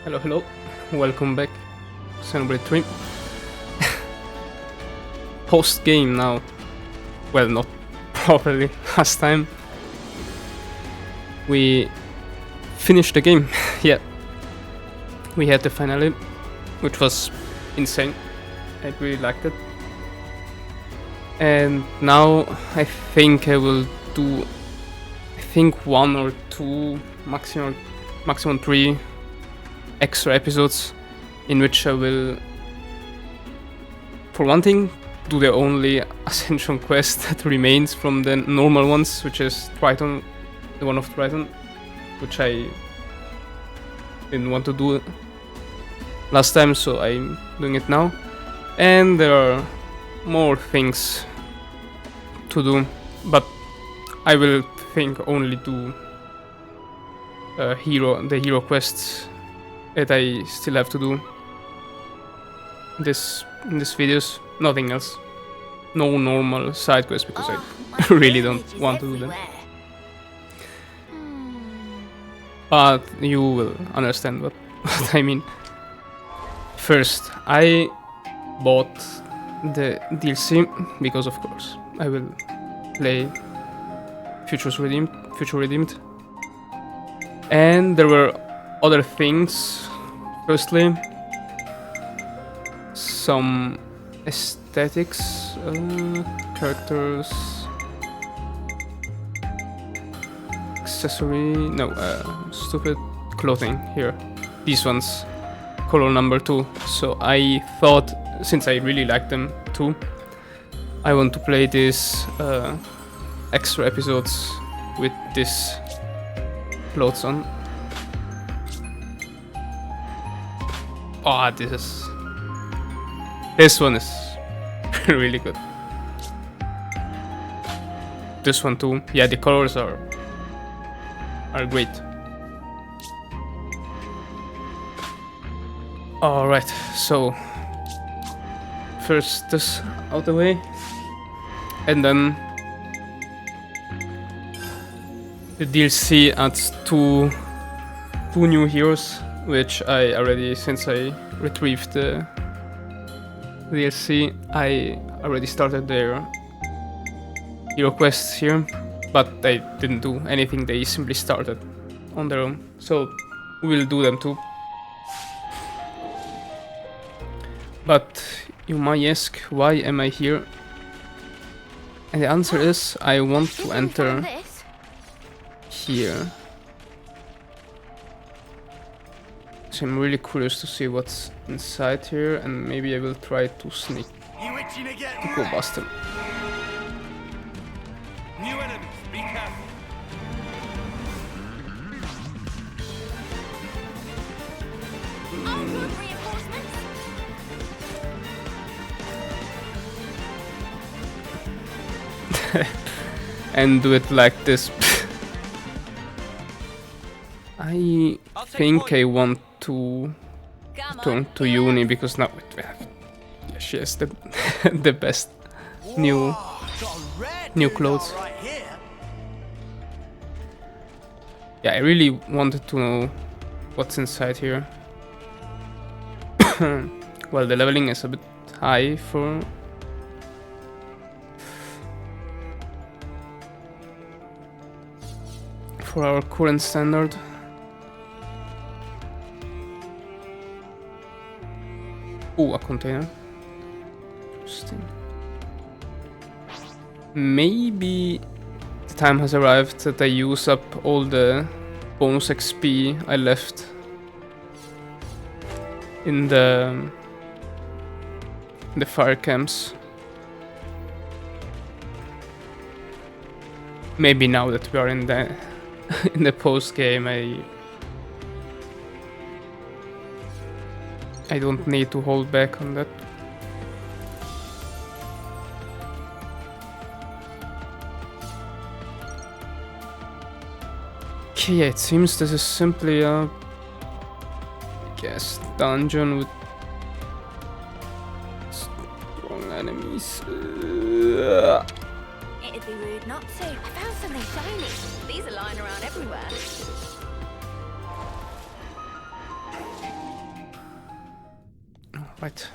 Hello, hello. Welcome back. Xenoblade 3. Post game now. Well, not properly last time. We finished the game. Yeah. We had the finale, which was insane. I really liked it. And now I think I will do one or two, maximum three extra episodes in which I will, for one thing, do the only ascension quest that remains from the normal ones, which is Triton, the one of Triton, which I didn't want to do last time, so I'm doing it now. And there are more things to do, but I will only do the hero quests that I still have to do in this videos. Nothing else. No normal side quests because I really don't want to do them. But you will understand what I mean. First, I bought the DLC because, of course, I will play Future Redeemed. And there were other things. Firstly, some aesthetics, characters, stupid clothing here. These ones, color number 2. So I thought, since I really like them too, I want to play these extra episodes with this clothes on. Oh, this one is really good. This one too. Yeah, the colors are great. Alright, so first this out the way, and then the DLC adds two new heroes, which I already, since I retrieved the DLC, I already started their hero quests here, but they didn't do anything, they simply started on their own, so we'll do them too. But you might ask, why am I here? And the answer is, I want to enter here. So I'm really curious to see what's inside here, and maybe I will try to sneak to go bust him. New enemies, be careful. And do it like this. I think I want to return to Uni because now she has the the best new clothes. Yeah, I really wanted to know what's inside here. Well, the leveling is a bit high for our current standard. Oh, a container. Interesting. Maybe the time has arrived that I use up all the bonus XP I left in the fire camps. Maybe now that we are in the in the post game, I don't need to hold back on that. Okay, yeah, it seems this is simply a dungeon with strong enemies. It'd be rude not to. I found something shiny. These are lying around everywhere. Right.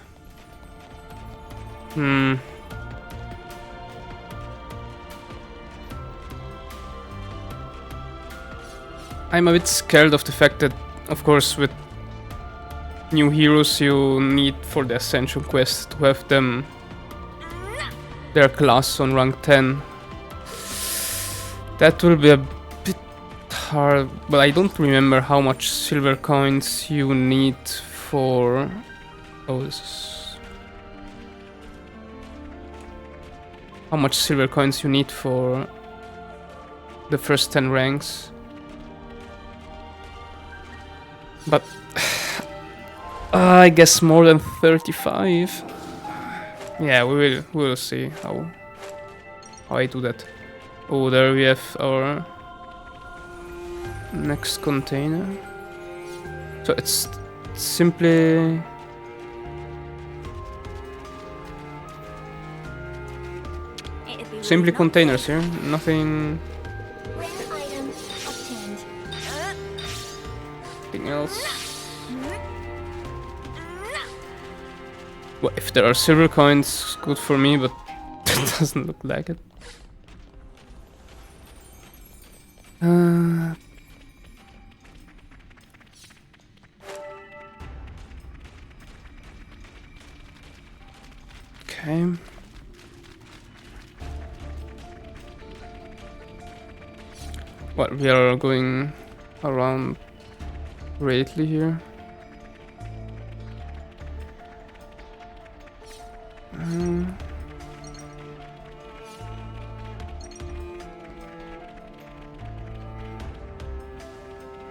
I'm a bit scared of the fact that, of course, with new heroes you need for the ascension quest to have them their class on rank 10. That will be a bit hard, but I don't remember how much silver coins you need for... Oh, this is... How much silver coins you need for the first 10 ranks. But I guess more than 35. Yeah, we will see how I do that. Oh, there we have our next container. So it's simply containers here, nothing else. Well, if there are silver coins, good for me, but it doesn't look like it. Okay. Well, we are going around greatly here.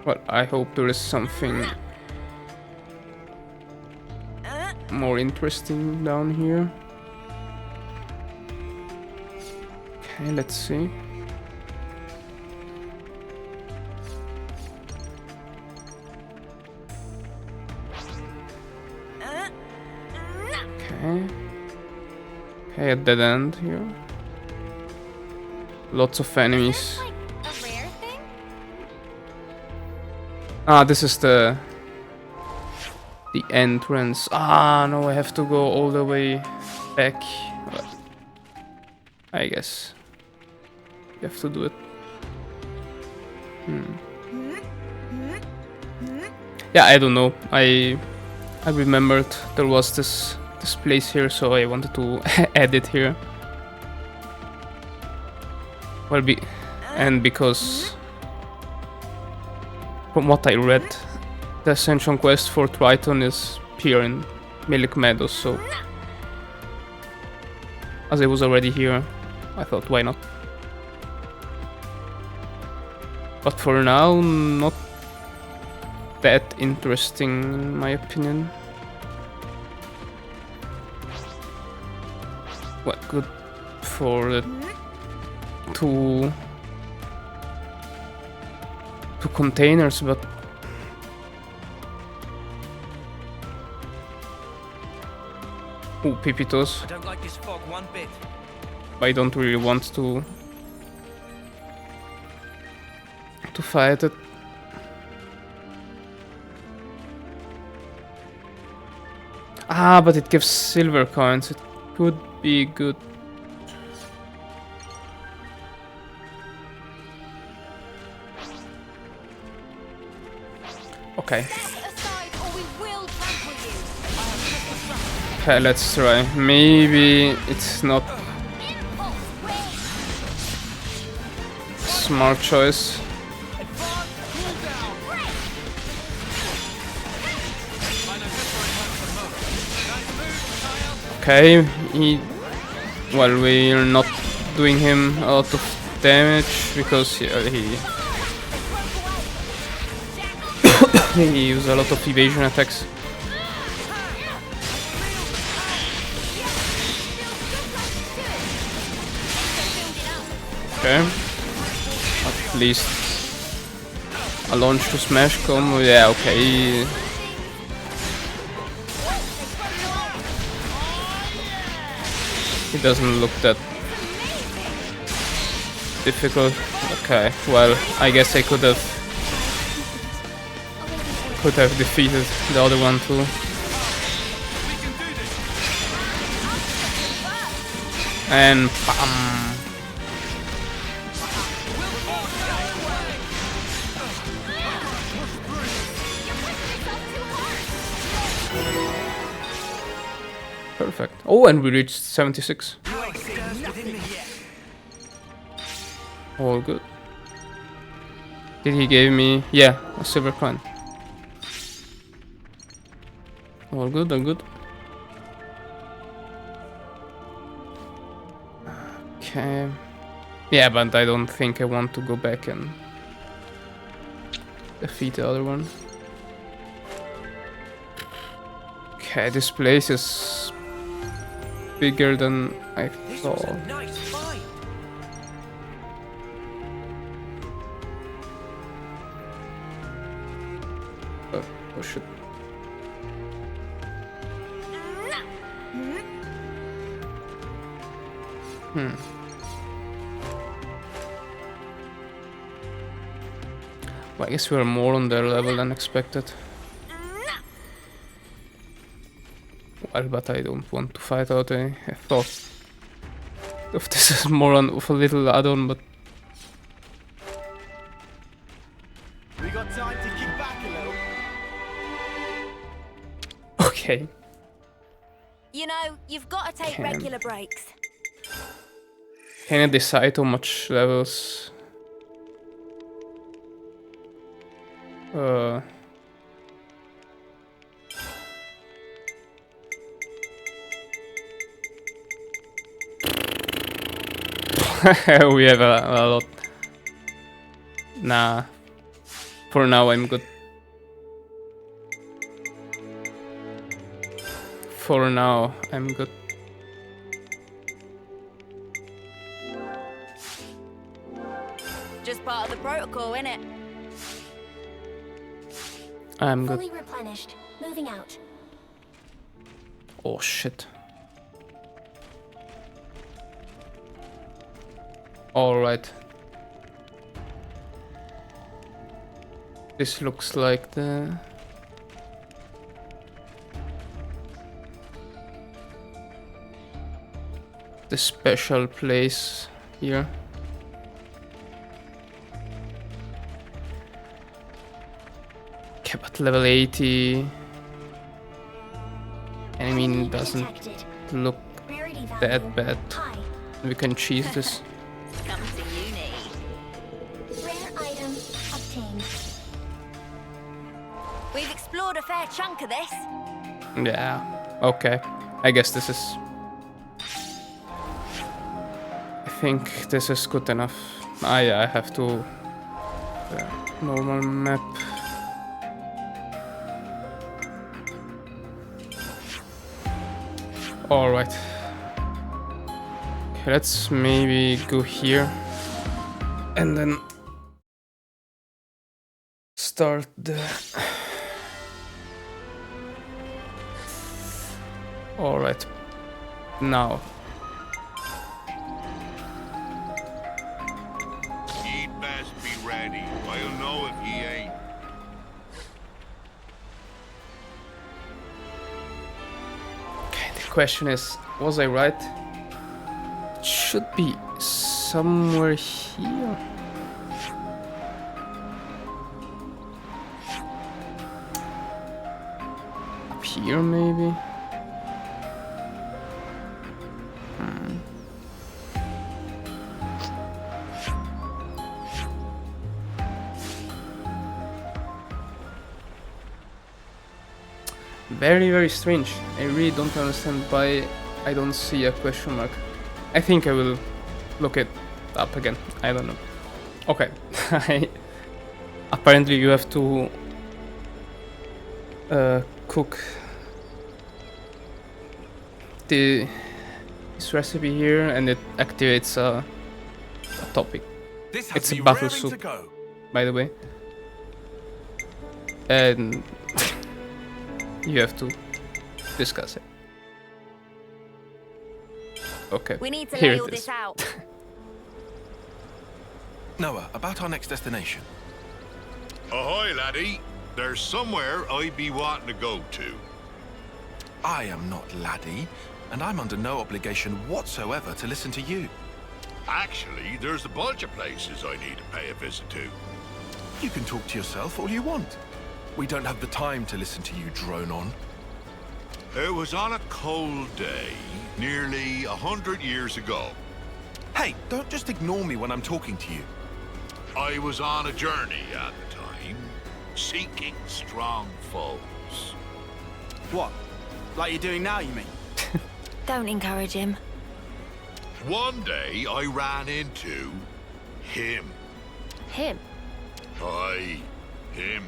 Well, I hope there is something more interesting down here. Okay, let's see. Okay, a dead end here. Lots of enemies. Ah, this is the entrance. Ah, no, I have to go all the way back. But I guess you have to do it. Yeah, I don't know. I remembered there was this place here, so I wanted to add it here. Well, because from what I read, the ascension quest for Triton is here in Milk Meadows, so as I was already here, I thought, why not? But for now, not that interesting in my opinion. Well, good for the two containers, but Pipitos. I don't like this fog one bit. I don't really want to fight it. Ah, but it gives silver coins. It could be good. Okay. Okay, let's try. Maybe it's not smart choice. Okay, well, we're not doing him a lot of damage because he used a lot of evasion attacks. Okay, at least a launch to smash combo. Yeah, okay. It doesn't look that difficult. Okay, well, I guess I could have defeated the other one too. And bam. Perfect. Oh, and we reached 76. All good. Did he give me... Yeah, a silver coin. All good, all good. Okay. Yeah, but I don't think I want to go back and defeat the other one. Okay, this place is bigger than I thought. Oh shit. Well, I guess we're more on their level than expected. Well, but I don't want to fight out any. I thought if this is more on of a little add-on, but We got time to kick back a little. okay. You know, you've got to take Okay. regular breaks. Can I decide how much levels? We have a lot. Nah. For now, I'm good. For now, I'm good. Just part of the protocol, innit? I'm good. Fully replenished. Moving out. Oh shit. Alright. This looks like the... special place here. Okay, but level 80... I mean, doesn't look that bad. We can cheese this. Come to uni. Rare item obtained. We've explored a fair chunk of this. Yeah, okay. I guess this is... I think this is good enough. Ah, yeah, I have to... normal map. Alright. Okay, let's maybe go here. And then... start the... Alright. Now. He'd best be ready. I'll know if he ain't. Okay, the question is, was I right? It should be somewhere here. Up here, maybe? Very, very strange. I really don't understand why I don't see a question mark. I think I will look it up again. I don't know. Okay. Apparently you have to cook this recipe here and it activates a topic. This It's a battle soup, by the way. And you have to discuss it. Okay, We need to here lay it all is. this out. Noah, about our next destination. Ahoy, laddie. There's somewhere I be wanting to go to. I am not laddie. and I'm under no obligation whatsoever to listen to you. Actually, there's a bunch of places I need to pay a visit to. You can talk to yourself all you want. We don't have the time to listen to you drone on. It was on a cold day, nearly 100 years ago. Hey, don't just ignore me when I'm talking to you. I was on a journey at the time, seeking strong foes. What? Like you're doing now, you mean? Don't encourage him. One day, I ran into him. Him? Aye, him.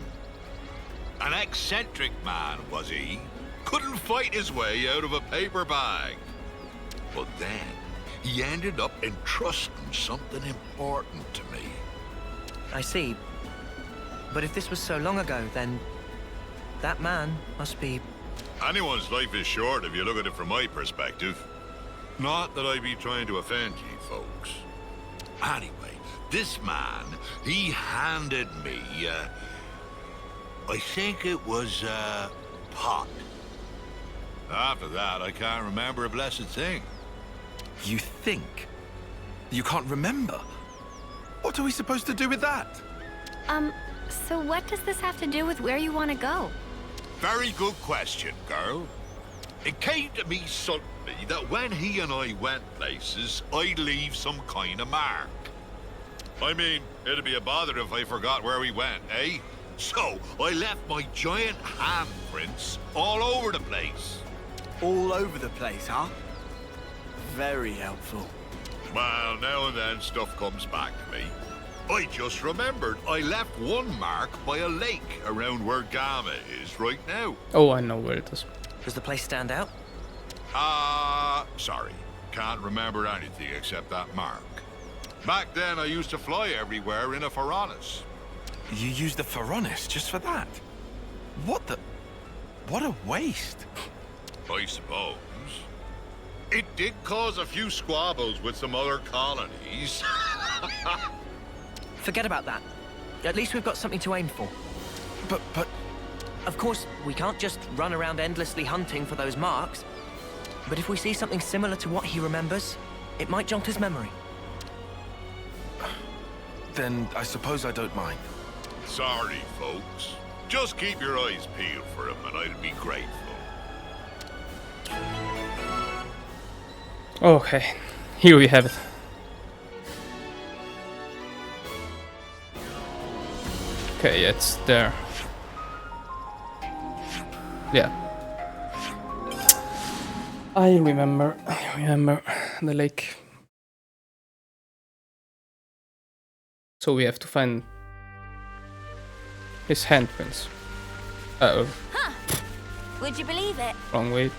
An eccentric man, was he? Couldn't fight his way out of a paper bag. But then, he ended up entrusting something important to me. I see. But if this was so long ago, then that man must be... Anyone's life is short if you look at it from my perspective. Not that I be trying to offend you folks. Anyway, this man, he handed me, I think it was a pot. After that, I can't remember a blessed thing. You think? You can't remember? What are we supposed to do with that? So what does this have to do with where you want to go? Very good question, girl. It came to me suddenly that when he and I went places, I'd leave some kind of mark. I mean, it'd be a bother if I forgot where we went, eh? So, I left my giant handprints all over the place. All over the place, huh? Very helpful. Well, now and then stuff comes back to me. I just remembered I left one mark by a lake around where Gamma is right now. Oh, I know where it is. Does the place stand out? Sorry. Can't remember anything except that mark. Back then, I used to fly everywhere in a Pharaonis. You used the Pharaonis just for that? What the... What a waste. I suppose. It did cause a few squabbles with some other colonies. Forget about that. At least we've got something to aim for. But... Of course, we can't just run around endlessly hunting for those marks. But if we see something similar to what he remembers, it might jog his memory. Then I suppose I don't mind. Sorry, folks. Just keep your eyes peeled for him and I'll be grateful. Okay, here we have it. Okay, it's there. Yeah. I remember the lake. So we have to find his handprints. Uh-oh. Huh. Would you believe it? Wrong way.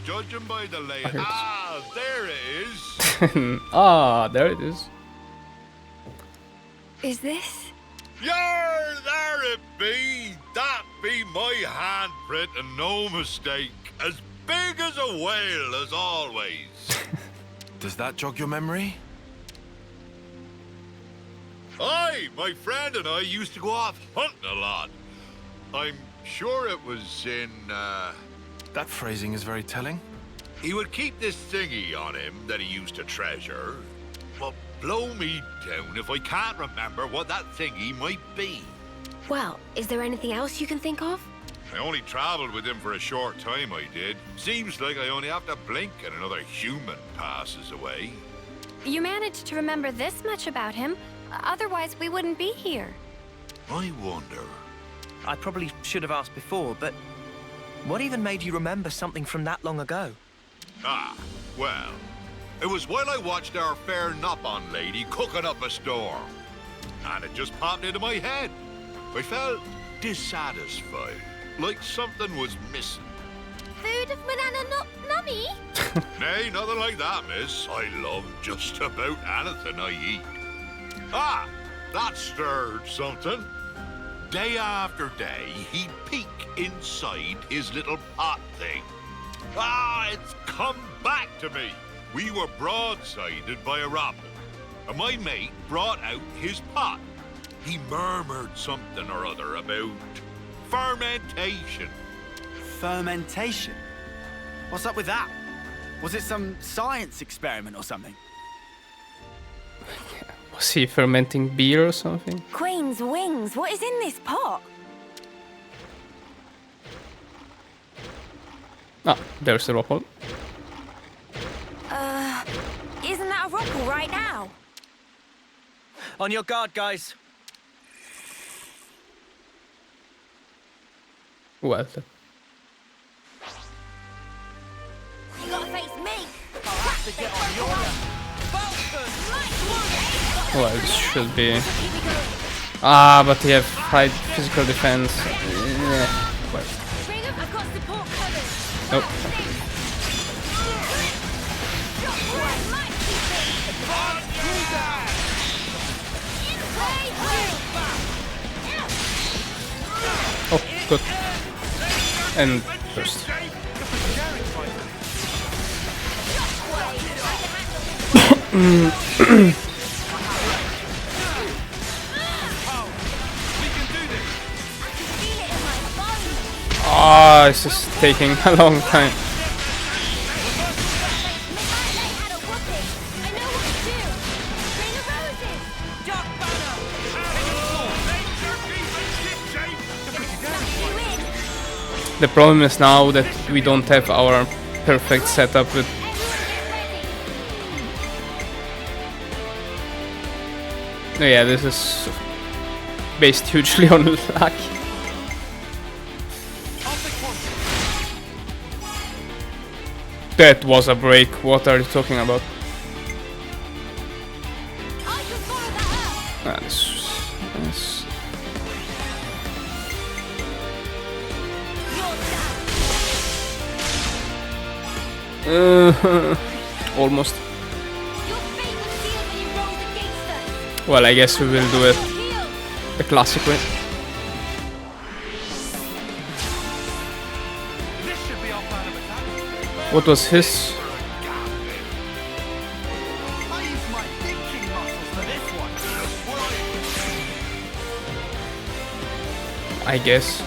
Judging by the layout. heard. Ah, there it is. Ah, there it is. Is this? Yar, there it be. That be my handprint and no mistake. As big as a whale as always. Does that jog your memory? Aye, my friend and I used to go off hunting a lot. I'm sure it was in, That phrasing is very telling. He would keep this thingy on him that he used to treasure. But blow me down if I can't remember what that thingy might be. Well, is there anything else you can think of? I only traveled with him for a short time, I did. Seems like I only have to blink and another human passes away. You managed to remember this much about him. Otherwise, we wouldn't be here. I wonder. I probably should have asked before, but what even made you remember something from that long ago? Ah, well, it was while I watched our fair Nopon lady cooking up a storm. And it just popped into my head. I felt dissatisfied, like something was missing. Food of banana nummy? Nay, nothing like that, miss. I love just about anything I eat. Ah, that stirred something. Day after day, he'd peek inside his little pot thing. Ah, it's come back to me. We were broadsided by a robin, and my mate brought out his pot. he murmured something or other about fermentation. Fermentation? What's up with that? Was it some science experiment or something? Was he fermenting beer or something? Queen's wings, what is in this pot? Ah, there's the Roppel. Isn't that a rockel right now? On your guard, guys. Well, You gotta face me! well, this should be... Ah, but he have high physical defense. Yeah. Well, I've got support covered! nope. Oh, good. And first. Ah, this is taking a long time. The problem is now that we don't have our perfect setup with... Oh yeah, this is based hugely on luck. That was a break, what are you talking about? Ah, this... Almost. Well, I guess we will do it the classic way. What was his? I guess.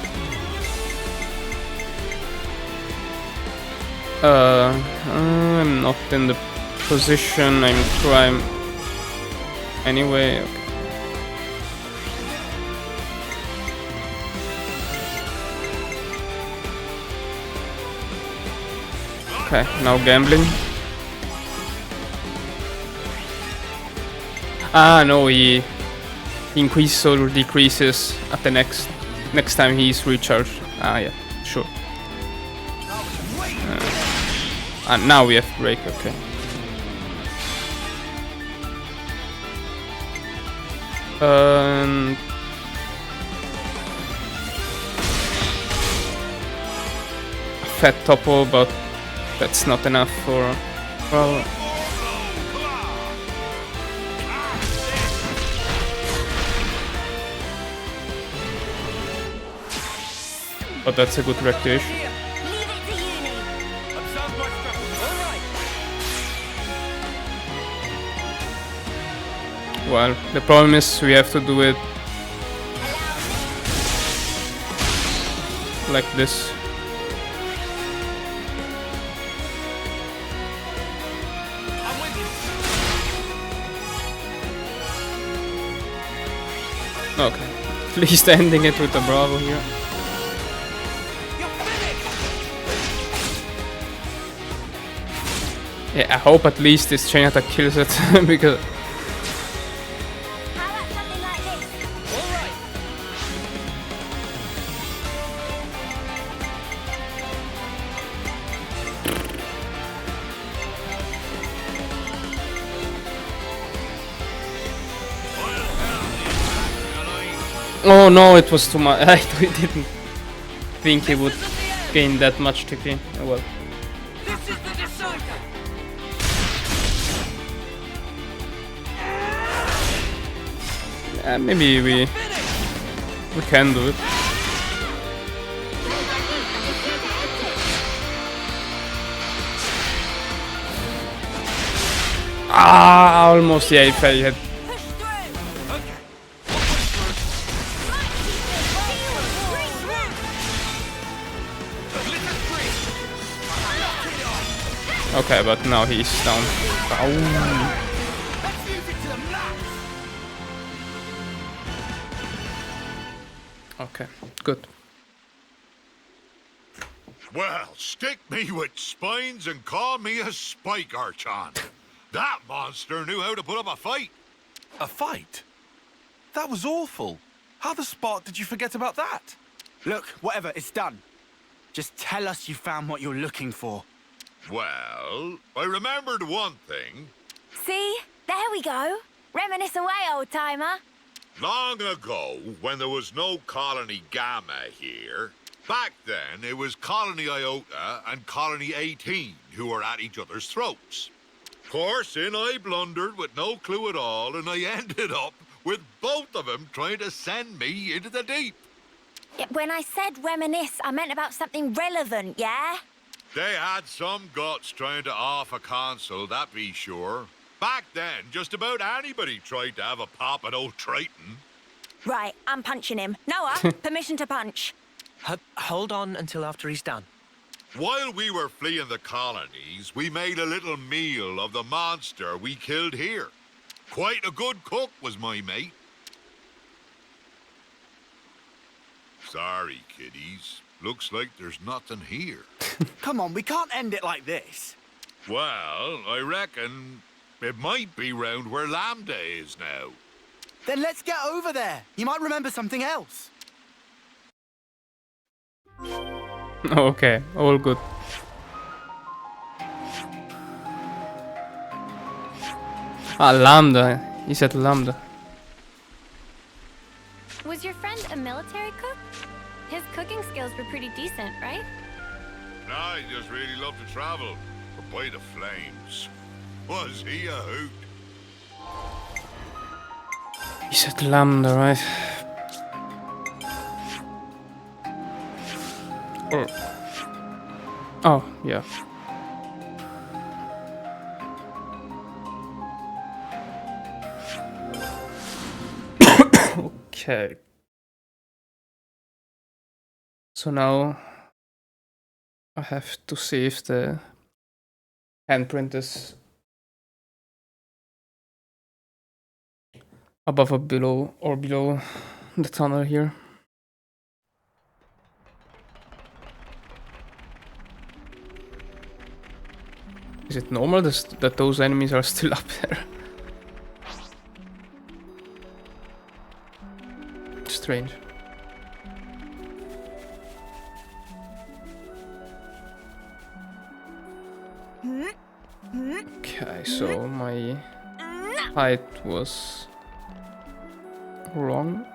I'm not in the position. I'm trying. Anyway. Okay, now gambling. Ah, no, he increases or decreases at the next time he's recharged. Ah, yeah, sure. And now we have break. Okay. Fat topo, but that's not enough for... Well... But that's a good reactivation. Well, the problem is we have to do it like this. Okay, at least ending it with a Bravo here. Yeah, I hope at least this chain attack kills it because... Oh no, it was too much. I didn't think he would gain that much TP. Oh well. Maybe we can do it. Ah, almost. Yeah, if I had Okay, but now he's down. Ow. Let's use it to the max! Okay, good. Well, stick me with spines and call me a spike archon. That monster knew how to put up a fight. A fight? That was awful. How the spark did you forget about that? Look, whatever, it's done. Just tell us you found what you're looking for. Well, I remembered one thing. See? There we go. Reminisce away, old-timer. Long ago, when there was no Colony Gamma here, back then it was Colony Iota and Colony 18 who were at each other's throats. Of course, in I blundered with no clue at all, and I ended up with both of them trying to send me into the deep. When I said reminisce, I meant about something relevant, yeah? They had some guts trying to off a console, that be sure. Back then, just about anybody tried to have a pop at old Triton. Right, I'm punching him. Noah, permission to punch. Hold on until after he's done. While we were fleeing the colonies, we made a little meal of the monster we killed here. Quite a good cook was my mate. Sorry, kiddies. Looks like there's nothing here. Come on, we can't end it like this. Well, I reckon it might be round where Lambda is now. Then let's get over there. You might remember something else. Okay, all good. Ah, Lambda. He said Lambda. Was your friend a military cook? His cooking skills were pretty decent, right? Nah, he just really loved to travel. Or by the flames. Was he a hoot? He said Lambda, right? Or... Oh, yeah. Okay. So now I have to see if the handprint is above or below the tunnel here. Is it normal that those enemies are still up there? Strange. Okay, so my height was wrong,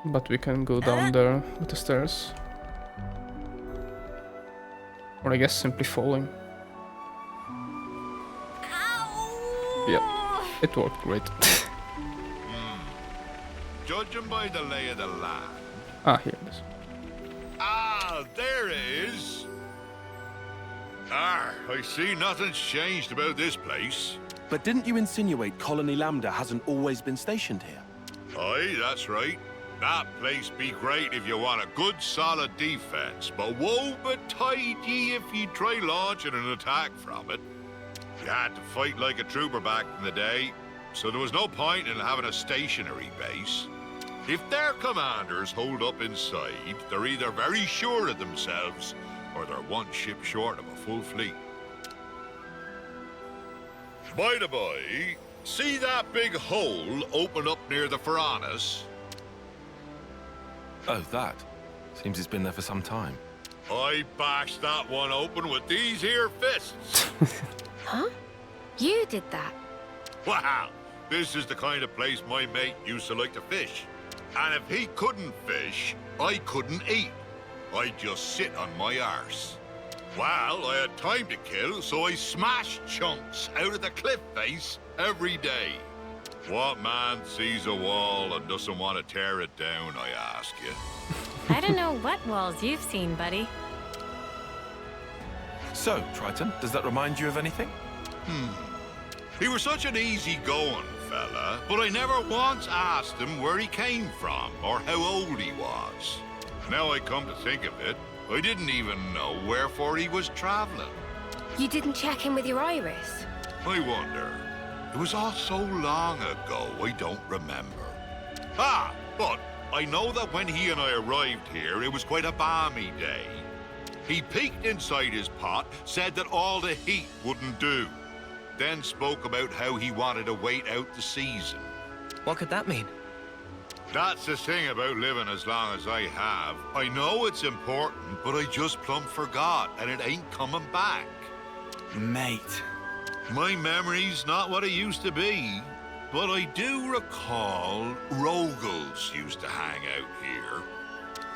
but we can go down there with the stairs. Or I guess simply falling. Yep, it worked great. Judging by the lay of the land. Ah, here it is. Ah, there it is. Ah, I see nothing's changed about this place. But didn't you insinuate Colony Lambda hasn't always been stationed here? Aye, that's right. That place be great if you want a good solid defense, but woe betide ye if you try launching an attack from it. You had to fight like a trooper back in the day, so there was no point in having a stationary base. If their commanders hold up inside, they're either very sure of themselves, or they're one ship short of a full fleet. By the by, see that big hole open up near the Piranhas? Oh, that. Seems it's been there for some time. I bashed that one open with these here fists. Huh? You did that? Wow, this is the kind of place my mate used to like to fish. And if he couldn't fish, I couldn't eat. I'd just sit on my arse. Well, I had time to kill, so I smashed chunks out of the cliff face every day. What man sees a wall and doesn't want to tear it down, I ask you? I don't know what walls you've seen, buddy. So, Triton, does that remind you of anything? He was such an easy-going fella, but I never once asked him where he came from or how old he was. Now I come to think of it, I didn't even know wherefore he was traveling. You didn't check in with your iris? I wonder. It was all so long ago, I don't remember. Ah, but I know that when he and I arrived here, it was quite a balmy day. He peeked inside his pot, said that all the heat wouldn't do. Then spoke about how he wanted to wait out the season. What could that mean? That's the thing about living as long as I have. I know it's important, but I just plumb forgot, and it ain't coming back. Mate. My memory's not what it used to be, but I do recall Rogals used to hang out here.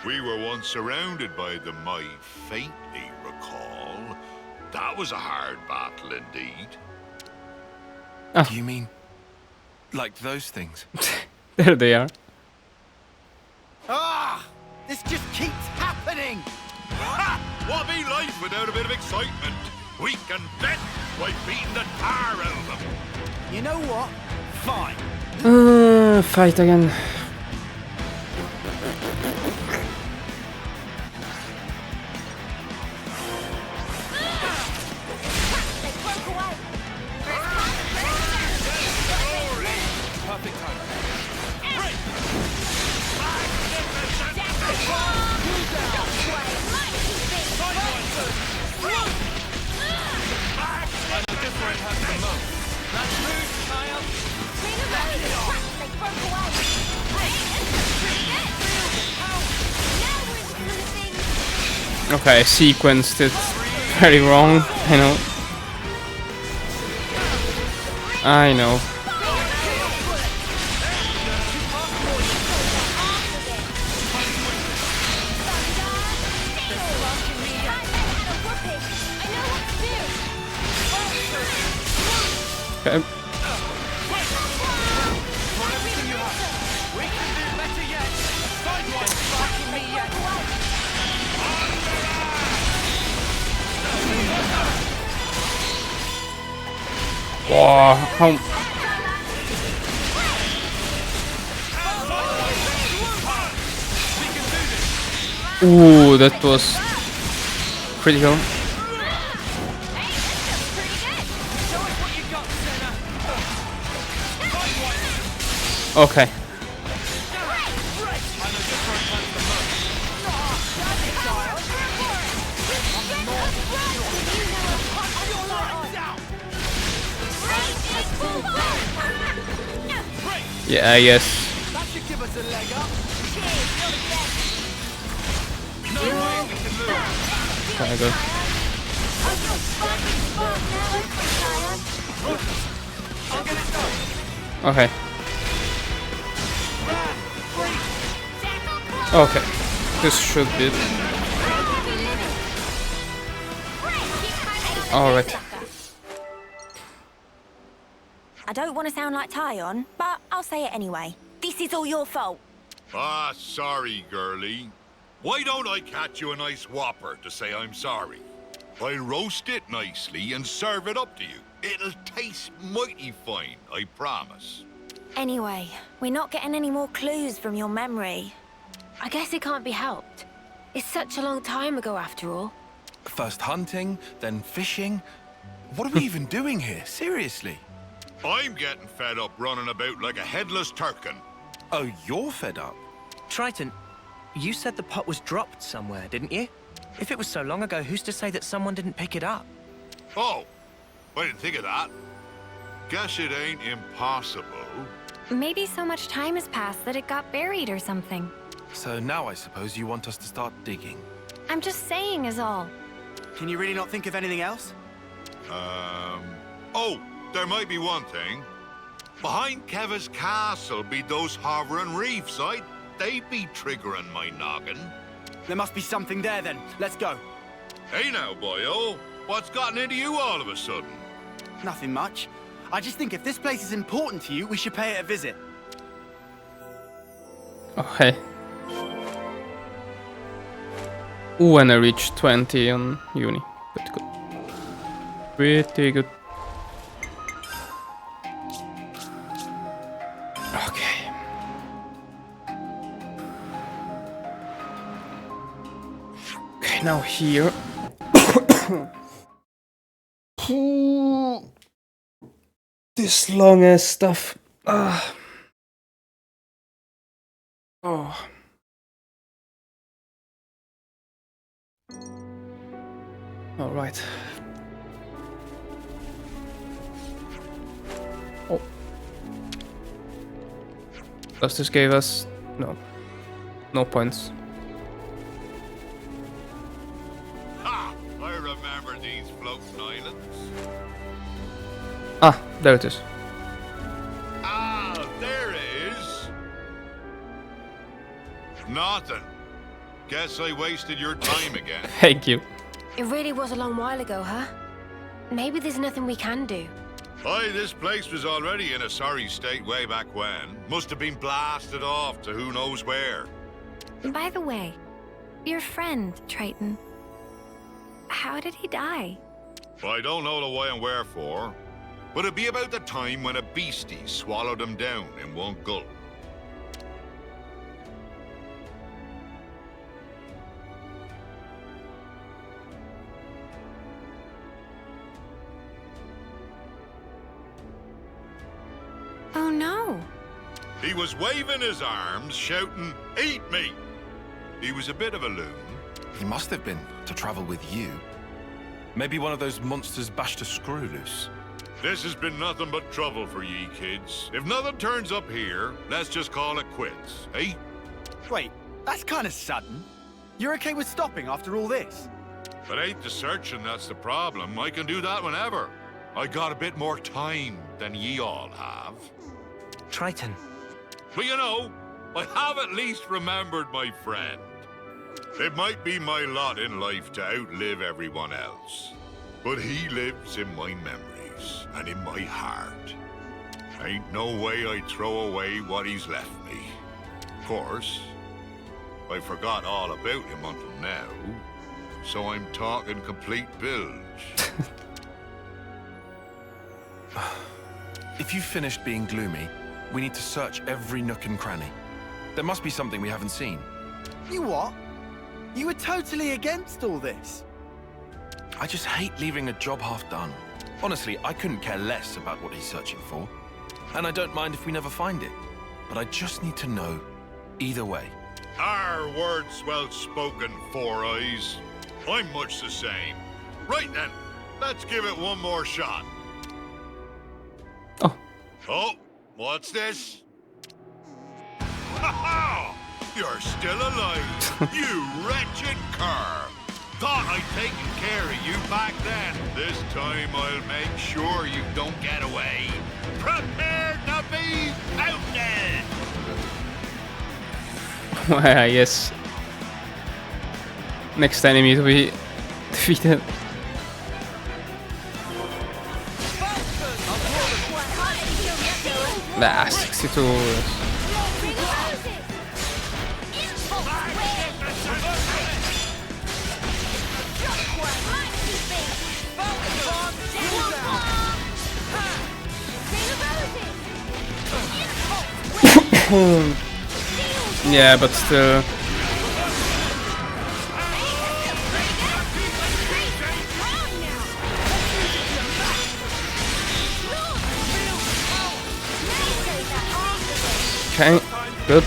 We were once surrounded by them, I faintly recall. That was a hard battle indeed. Oh. You mean like those things? There they are. Ah! This just keeps happening! Ha! What be life without a bit of excitement? We can bet by beating the tar out of them. You know what? Fine. Fight again. Perfect time. I'm looking for it hurts the most. Let's move, child. Okay, I sequenced it very wrong. I know. I know. Okay. Wow, how... Ooh, that was critical. Okay. Yeah, I guess. That should give us a leg up. Kinda good. Okay. Okay. This should be it. Alright. I don't want to sound like Tyon, but I'll say it anyway. This is all your fault. Ah, sorry, girlie. Why don't I catch you a nice whopper to say I'm sorry? I'll roast it nicely and serve it up to you. It'll taste mighty fine, I promise. Anyway, we're not getting any more clues from your memory. I guess it can't be helped. It's such a long time ago after all. First hunting, then fishing. What are we even doing here? Seriously? I'm getting fed up running about like a headless turkin. Oh, you're fed up? Triton, you said the pot was dropped somewhere, didn't you? If it was so long ago, who's to say that someone didn't pick it up? Oh, I didn't think of that. Guess it ain't impossible. Maybe so much time has passed that it got buried or something. So now I suppose you want us to start digging. I'm just saying is all. Can you really not think of anything else? Oh, there might be one thing. Behind Keva's castle be those hovering reefs. They'd be triggering my noggin. There must be something there then. Let's go. Hey now, boyo. What's gotten into you all of a sudden? Nothing much. I just think if this place is important to you, we should pay it a visit. Okay. Ooh, and I reached 20 on uni. Pretty good. Pretty good. Okay. Okay, now here. This long ass stuff. Ah. Oh. All right. Oh. Does this gave us no points. Ha! I remember these floating islands. Ah, there it is. Ah, there it is. Nothing. Guess I wasted your time again. Thank you. It really was a long while ago, huh? Maybe there's nothing we can do. Aye, this place was already in a sorry state way back when. Must have been blasted off to who knows where. By the way, your friend, Triton, how did he die? I don't know the why and wherefore, but it'd be about the time when a beastie swallowed him down in one gulp. Oh no. He was waving his arms, shouting, "Eat me!" He was a bit of a loon. He must have been, to travel with you. Maybe one of those monsters bashed a screw loose. This has been nothing but trouble for ye kids. If nothing turns up here, let's just call it quits, eh? Wait, that's kind of sudden. You're okay with stopping after all this? But ain't the searching that's the problem. I can do that whenever. I got a bit more time than ye all have. Triton. But you know, I have at least remembered my friend. It might be my lot in life to outlive everyone else, but he lives in my memories and in my heart. Ain't no way I'd throw away what he's left me. Of course, I forgot all about him until now, so I'm talking complete bilge. If you've finished being gloomy, we need to search every nook and cranny. There must be something we haven't seen. You what? You were totally against all this. I just hate leaving a job half done. Honestly, I couldn't care less about what he's searching for. And I don't mind if we never find it. But I just need to know either way. Our words well spoken, Four Eyes. I'm much the same. Right then, let's give it one more shot. Oh. Oh, what's this? Ha ha! You're still alive, you wretched cur! Thought I'd taken care of you back then. This time I'll make sure you don't get away. Prepare to be pounded! Yes. Next enemy to be defeated. Nah, 62. Yeah, but still. Okay, good.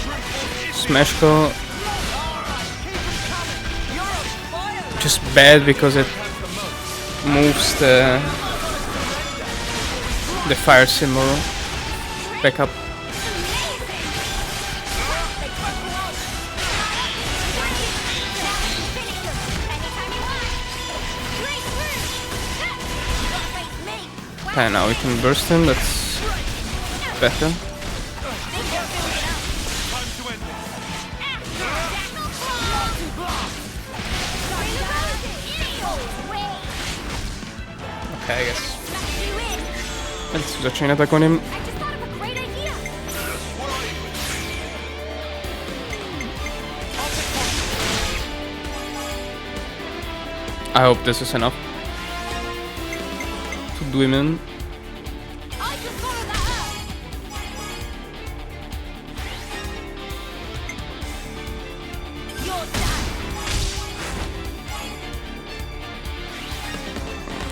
Smash go. Just bad because it moves the fire symbol back up. Okay, now we can burst him, that's better. Okay, I guess. Let's use a chain attack on him. I hope this is enough to do him in.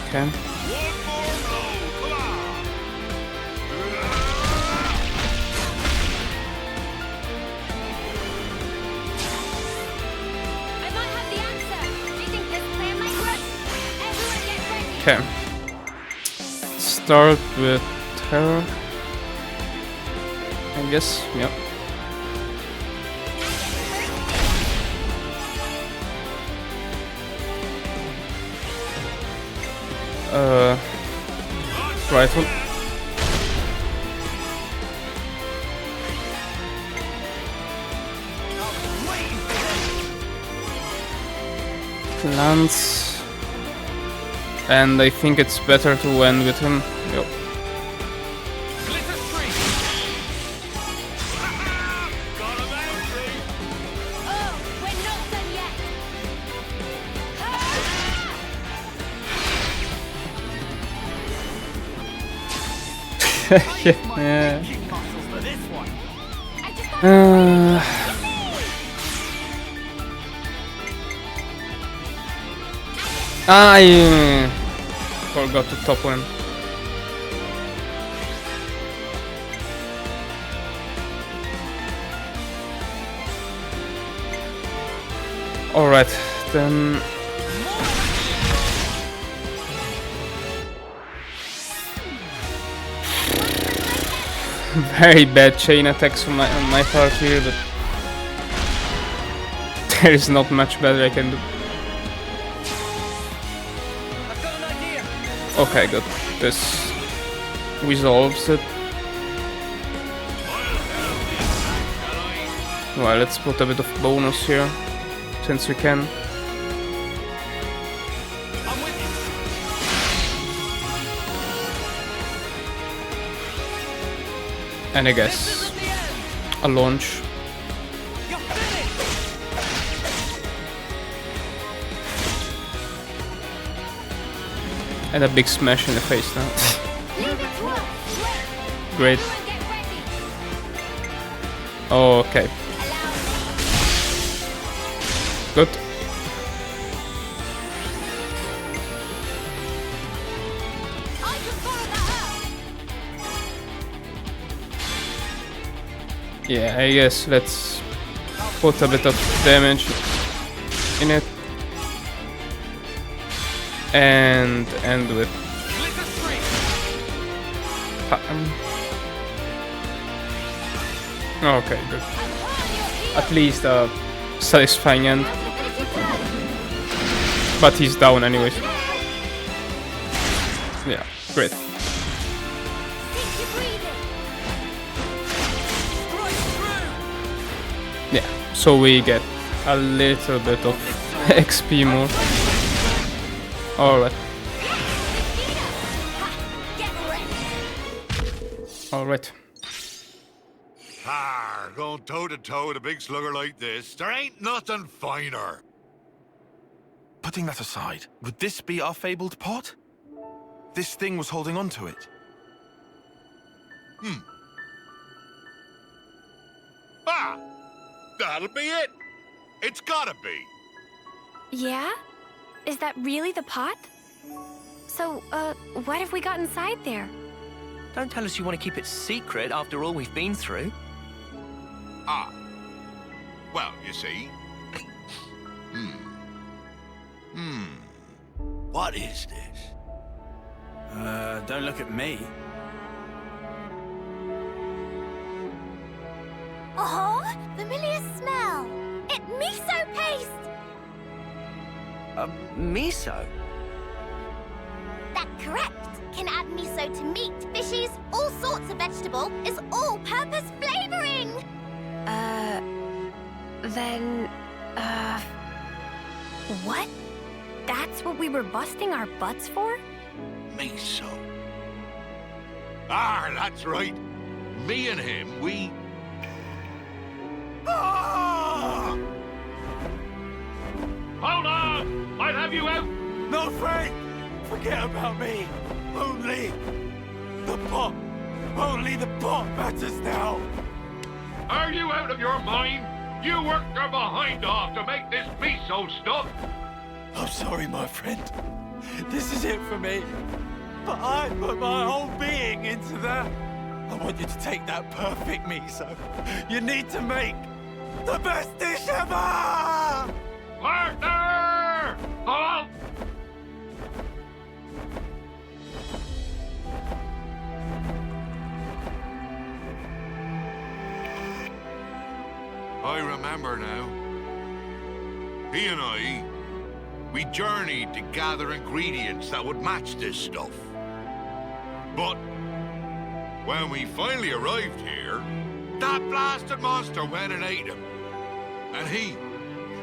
Okay. Okay. Start with her. I guess, yep. Triton. Lance. And I think it's better to end with him. Yep. Yeah. I forgot to top one. Alright, then. Very bad chain attacks on my part here, but there is not much better I can do. I've got an idea. Okay, good. This resolves it. Well, let's put a bit of bonus here, since we can. And I guess a launch. And a big smash in the face now. Great. Okay. Good. Yeah, I guess let's put a bit of damage in it and end with okay, good. At least a satisfying end. But he's down anyways. Yeah, great. Yeah, so we get a little bit of XP more. Alright. Alright. Ah, going toe to toe with a big slugger like this, there ain't nothing finer. Putting that aside, would this be our fabled pot? This thing was holding on to it. Ah! That'll be it! It's gotta be! Yeah? Is that really the pot? So, what have we got inside there? Don't tell us you want to keep it secret after all we've been through. Ah. Well, you see. What is this? Don't look at me. Oh, familiar smell. It's miso paste. Miso? That's correct. Can add miso to meat, fishes, all sorts of vegetable. It's all-purpose flavoring. What? That's what we were busting our butts for? Miso. Ah, that's right. Me and him, we... Ah! Hold on! I'll have you out! No, Frank! Forget about me. Only the pot. Only the pot matters now. Are you out of your mind? You worked your behind off to make this miso stuff. I'm sorry, my friend. This is it for me. But I put my whole being into that. I want you to take that perfect miso. You need to make the best dish ever! Partner! Halt! I remember now. He and I, we journeyed to gather ingredients that would match this stuff. But when we finally arrived here, that blasted monster went and ate him. And he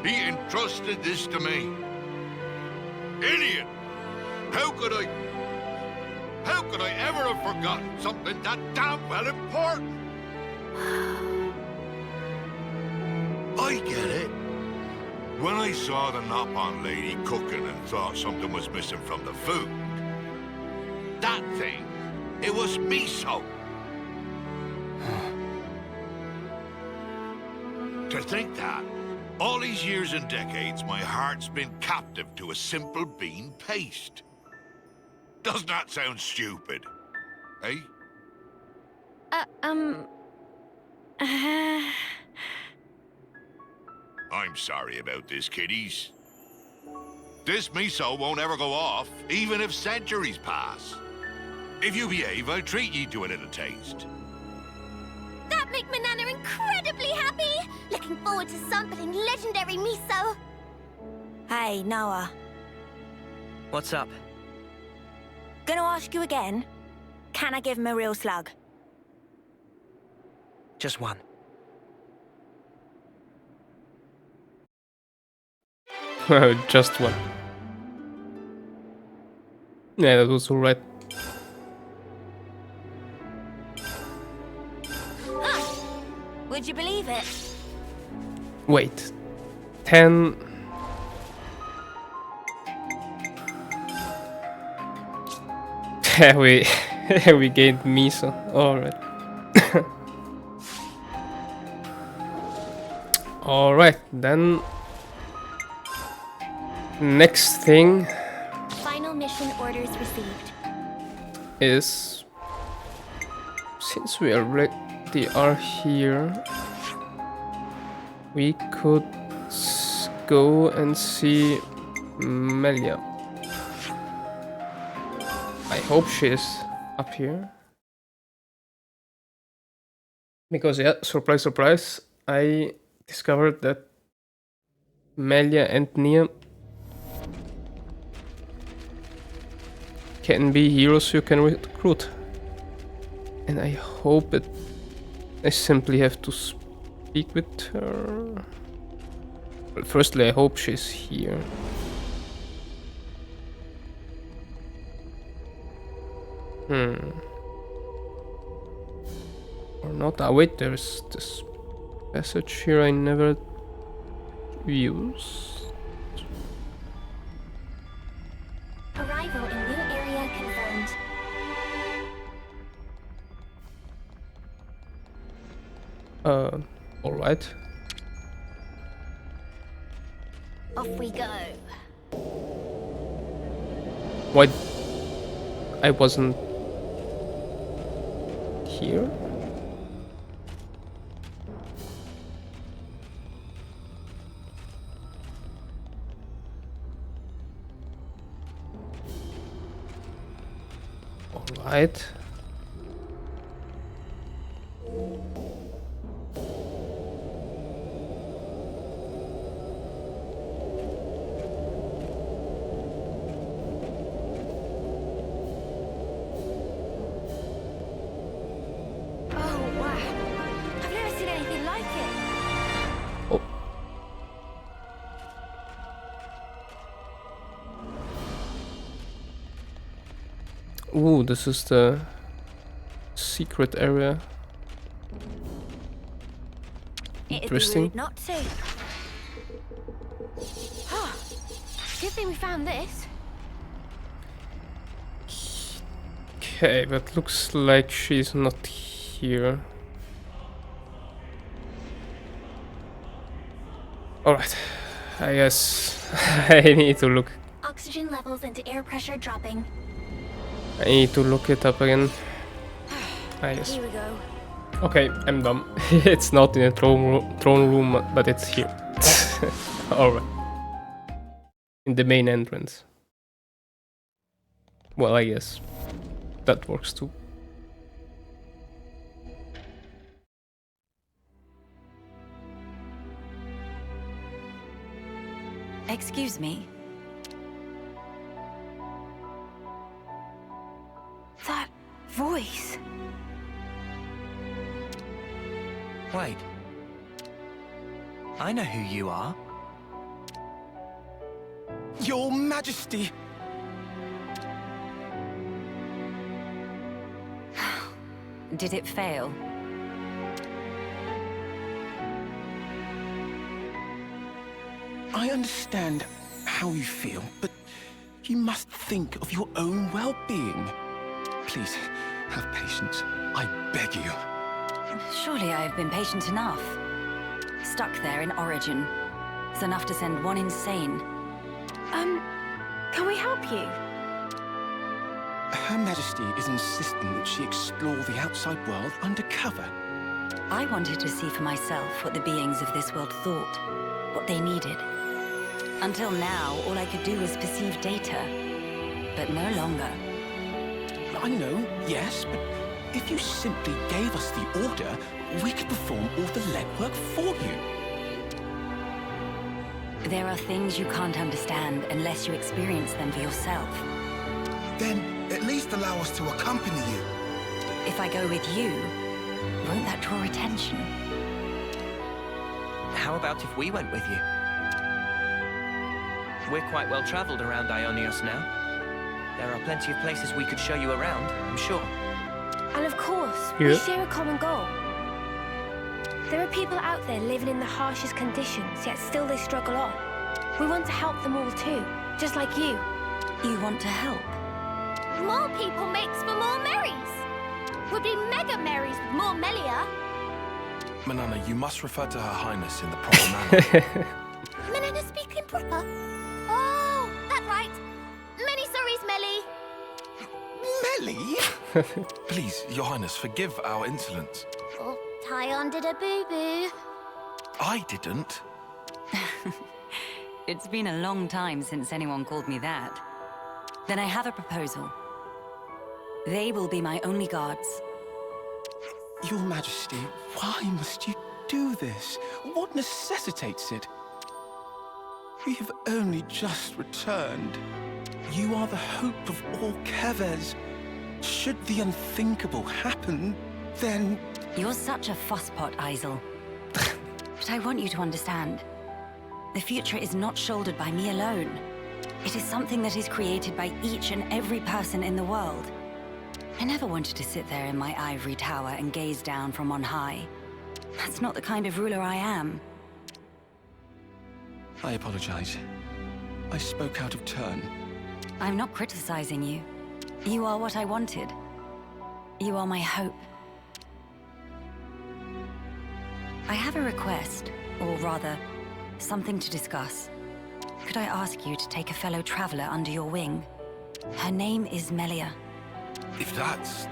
entrusted this to me. Idiot! How could I ever have forgotten something that damn well important? I get it. When I saw the Nopon lady cooking and thought something was missing from the food, that thing, it was miso. To think that, all these years and decades, my heart's been captive to a simple bean paste. Doesn't that sound stupid? Eh? I'm sorry about this, kiddies. This miso won't ever go off, even if centuries pass. If you behave, I'll treat ye to a little taste. That make my Nana incredibly happy! Looking forward to sampling legendary miso. Hey, Noah. What's up? Gonna ask you again. Can I give him a real slug? Just one. Just one. Yeah, that was alright. Would you believe it? Wait. 10. we we gained miso. Alright. Alright, then next thing Final mission orders received. is, since we already are here, we could go and see Melia. I hope she's up here. Because yeah, surprise surprise, I discovered that Melia and Nia can be heroes you can recruit. And I hope it... I simply have to speak with her. Well, firstly, I hope she's here. Or not. Ah, wait, there's this passage here I never used. Arrival in new area confirmed. Alright. Off we go. Why I wasn't here? Alright. Ooh, this is the secret area. Interesting. It'd be rude not to. Good thing we found this. Okay, but looks like she's not here. Alright, I guess I need to look. Oxygen levels and air pressure dropping. I need to look it up again. I guess. Here we go. Okay, I'm dumb. It's not in a throne room, but it's here. Alright. In the main entrance. Well, I guess that works too. Excuse me. That voice. Wait. I know who you are. Your Majesty! Did it fail? I understand how you feel, but you must think of your own well-being. Please, have patience. I beg you. Surely I've been patient enough. Stuck there in Origin. It's enough to send one insane. Can we help you? Her Majesty is insisting that she explore the outside world undercover. I wanted to see for myself what the beings of this world thought, what they needed. Until now, all I could do was perceive data, but no longer. I know, yes, but if you simply gave us the order, we could perform all the legwork for you. There are things you can't understand unless you experience them for yourself. Then at least allow us to accompany you. If I go with you, won't that draw attention? How about if we went with you? We're quite well traveled around Aionios now. There are plenty of places we could show you around, I'm sure. And of course, Yeah. we share a common goal. There are people out there living in the harshest conditions, yet still they struggle on. We want to help them all too, just like you. You want to help? More people makes for more merries. We'll be mega merries with more Melia. Manana, you must refer to Her Highness in the proper manner. Menana speaking proper. Oh, that's right. Many sorries, Melly. Melie? Please, Your Highness, forgive our insolence. Oh, Tyon did a boo-boo. I didn't. It's been a long time since anyone called me that. Then I have a proposal. They will be my only guards. Your Majesty, why must you do this? What necessitates it? We have only just returned. You are the hope of all Kevers. Should the unthinkable happen, then... You're such a fusspot, Isel. But I want you to understand. The future is not shouldered by me alone. It is something that is created by each and every person in the world. I never wanted to sit there in my ivory tower and gaze down from on high. That's not the kind of ruler I am. I apologize. I spoke out of turn. I'm not criticizing you. You are what I wanted. You are my hope. I have a request, or rather, something to discuss. Could I ask you to take a fellow traveler under your wing? Her name is Melia. If that's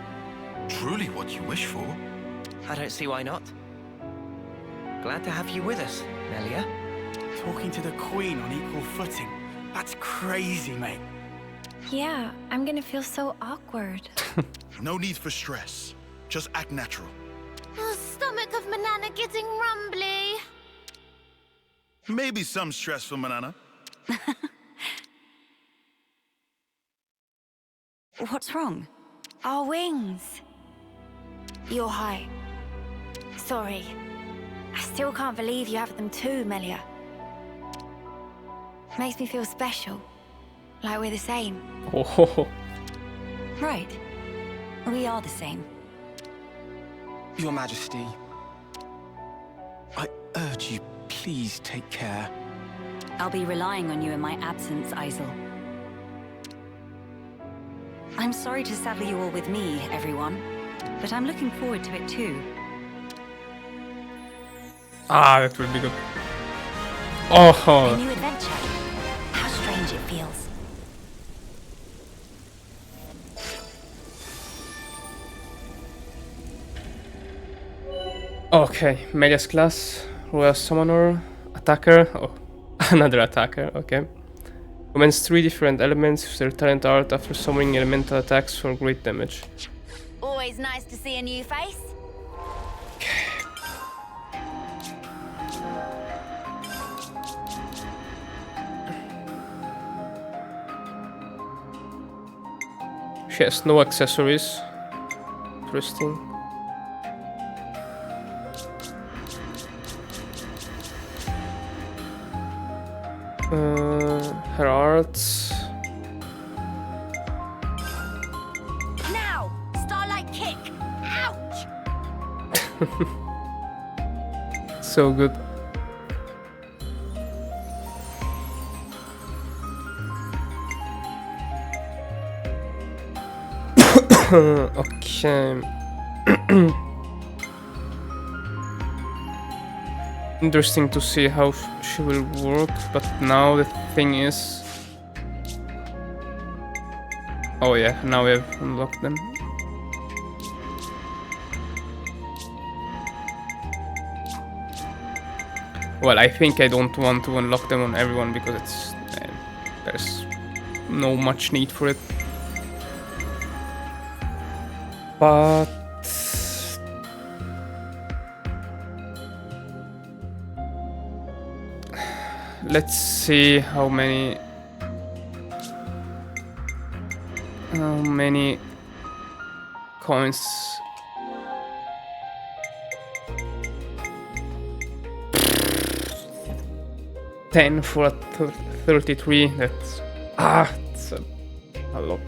truly what you wish for. I don't see why not. Glad to have you with us, Melia. Talking to the Queen on equal footing. That's crazy, mate. Yeah, I'm gonna feel so awkward. No need for stress. Just act natural. Oh, stomach of Manana getting rumbly. Maybe some stress for Manana. What's wrong? Our wings. You're high. Sorry. I still can't believe you have them too, Melia. Makes me feel special. Like we're the same. Oh. Right. We are the same. Your Majesty, I urge you, please take care. I'll be relying on you in my absence, Isel. I'm sorry to saddle you all with me, everyone, but I'm looking forward to it too. Ah, that will be good. A Oh. new adventure. How strange it feels. Okay, Melia's class, Royal Summoner, Attacker, oh, another Attacker, okay. Command 3 different elements with their talent art after summoning elemental attacks for great damage. Always nice to see a new face. She has no accessories. Interesting. Her arts. Now! Starlight kick! Ouch! So good. Okay. Interesting to see how she will work, but now the thing is... Oh yeah, now we have unlocked them. Well, I think I don't want to unlock them on everyone because it's... there's no much need for it. But... let's see how many coins. $10 for 33. That's it's a lot.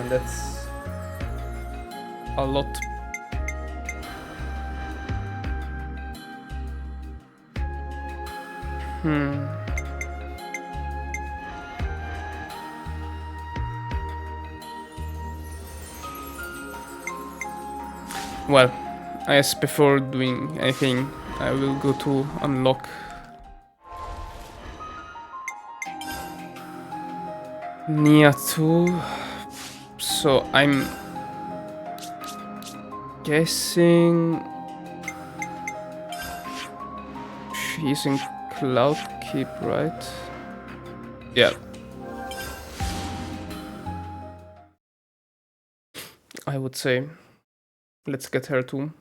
That's a lot. Well, I guess before doing anything, I will go to unlock Nia 2. So I'm guessing she's in Cloud Keep, right? Yeah. I would say let's get her too.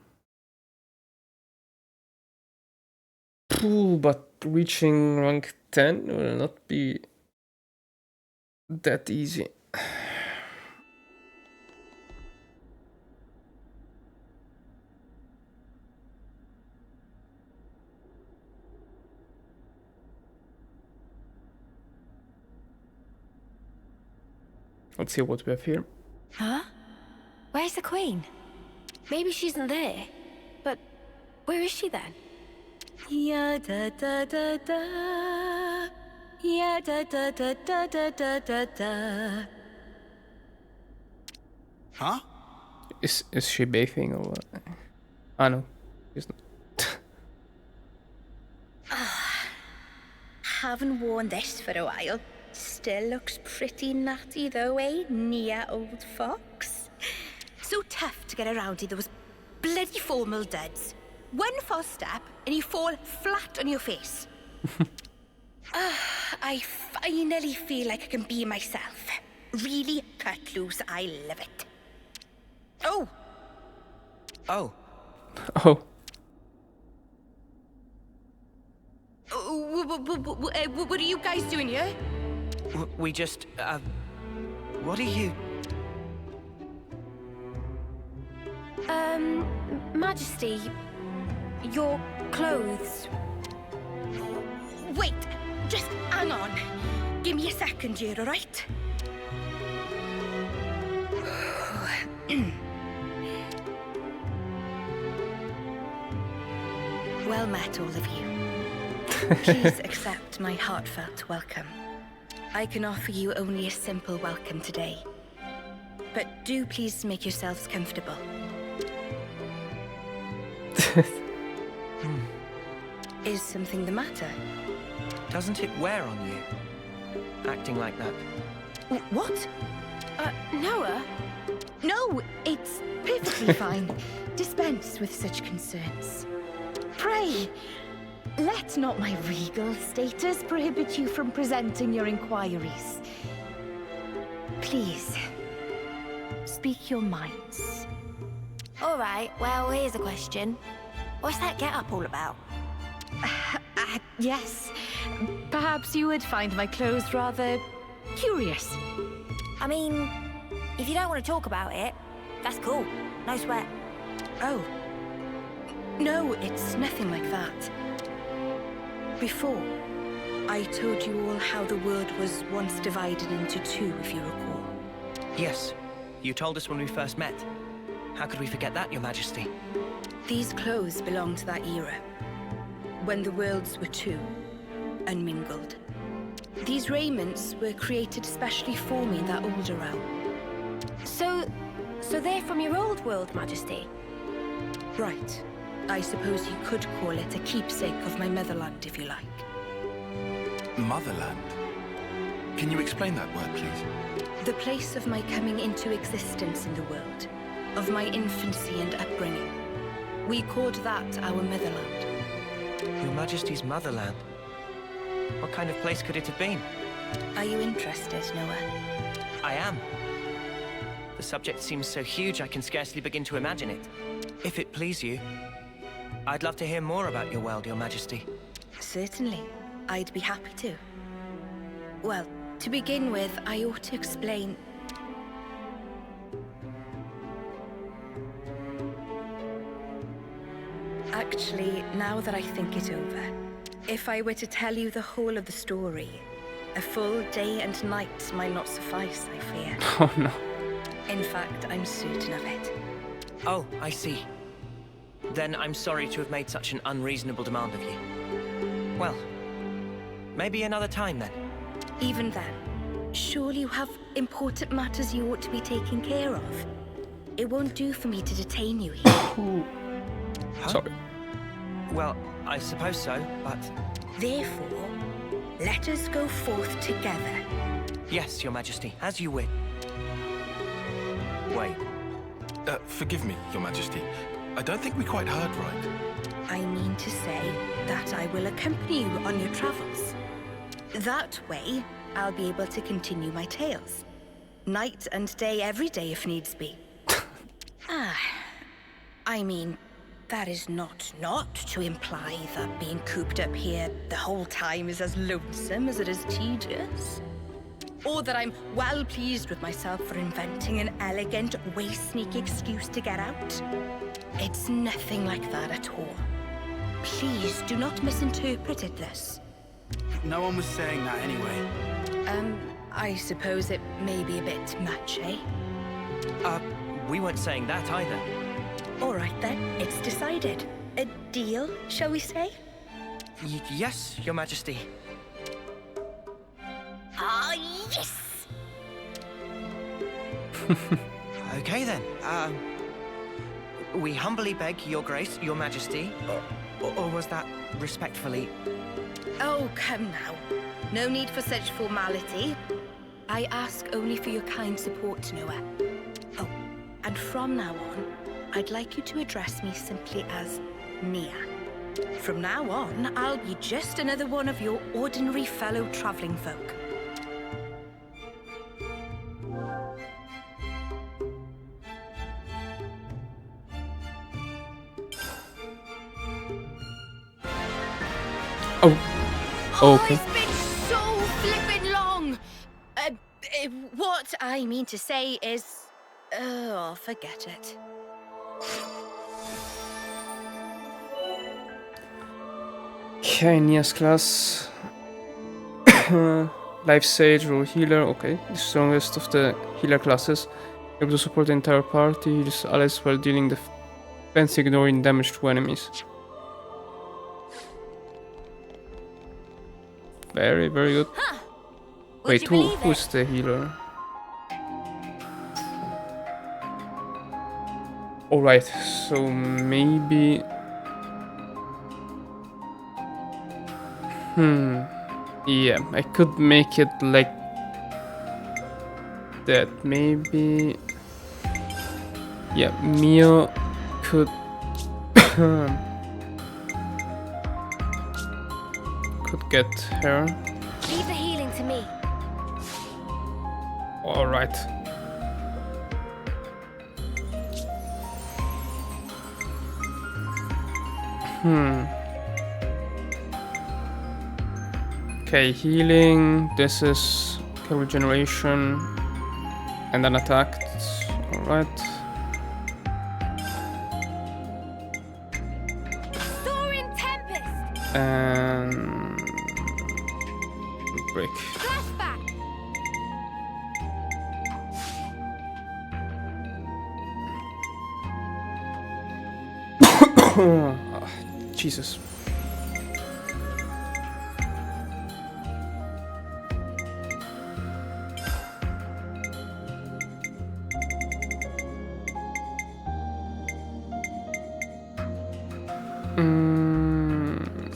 But reaching rank 10 will not be that easy. Let's see what we have here. Huh? Where's the Queen? Maybe she isn't there. But where is she then? Ya da da da da. Ya da da da da da da da da. Huh? Is she bathing or what? Ah no, she's not. Haven't worn this for a while. Still looks pretty natty though, eh, Nia, old fox? So tough to get around to those bloody formal duds. One false step and you fall flat on your face. I finally feel like I can be myself. Really cut loose, I love it. Oh! Oh. Oh. What are you guys doing here? We just, what are you... Majesty, your clothes. Wait, just hang on. Give me a second here, all right? Well met, all of you. Please accept my heartfelt welcome. I can offer you only a simple welcome today. But do please make yourselves comfortable. Is something the matter? Doesn't it wear on you? Acting like that. What? Noah? No, it's perfectly fine. Dispense with such concerns. Pray, let not my regal status prohibit you from presenting your inquiries. Please, speak your minds. All right, well, here's a question. What's that get-up all about? Yes. Perhaps you would find my clothes rather curious. I mean, if you don't want to talk about it, that's cool. No sweat. Oh. No, it's nothing like that. Before, I told you all how the world was once divided into two, if you recall. Yes, you told us when we first met. How could we forget that, Your Majesty? These clothes belong to that era, when the worlds were two, unmingled. These raiments were created especially for me in that older realm. So they're from your old world, Majesty? Right. I suppose you could call it a keepsake of my motherland, if you like. Motherland? Can you explain that word, please? The place of my coming into existence in the world, of my infancy and upbringing. We called that our motherland. Your Majesty's motherland? What kind of place could it have been? Are you interested, Noah? I am. The subject seems so huge I can scarcely begin to imagine it. If it please you, I'd love to hear more about your world, Your Majesty. Certainly. I'd be happy to. Well, to begin with, I ought to explain... Actually, now that I think it over, if I were to tell you the whole of the story, a full day and night might not suffice, I fear. Oh no. In fact, I'm certain of it. Oh, I see. Then I'm sorry to have made such an unreasonable demand of you. Well, maybe another time then. Even then, surely you have important matters you ought to be taking care of. It won't do for me to detain you here. Huh? Sorry. Well, I suppose so, but... Therefore, let us go forth together. Yes, Your Majesty, as you wish. Wait. Forgive me, Your Majesty. I don't think we quite heard right. I mean to say that I will accompany you on your travels. That way, I'll be able to continue my tales. Night and day, every day if needs be. I mean, that is not to imply that being cooped up here the whole time is as lonesome as it is tedious. Or that I'm well pleased with myself for inventing an elegant, way-sneaky excuse to get out. It's nothing like that at all. Please do not misinterpret it this. No one was saying that anyway. I suppose it may be a bit much, eh? We weren't saying that either. All right then, it's decided. A deal, shall we say? Yes, Your Majesty. Ah, yes! Okay then. We humbly beg Your Grace, Your Majesty, or was that respectfully? Oh, come now. No need for such formality. I ask only for your kind support, Noah. Oh, and from now on, I'd like you to address me simply as Nia. From now on, I'll be just another one of your ordinary fellow traveling folk. Oh, okay. It's been so flippin' long! What I mean to say is... Oh, forget it. Okay, Nia's class. Life Sage or Healer, okay. The strongest of the healer classes. Able to support the entire party, heals allies while dealing defense ignoring damage to enemies. Very, very good. Huh. Wait, you believe who's the healer? Alright, so maybe... Yeah, I could make it like that, maybe... Yeah, Mia could... could get her. Leave the healing to me. Alright. Okay, healing. This is regeneration. And then attack. Alright. Soaring Tempest! And break. Flashback! Jesus.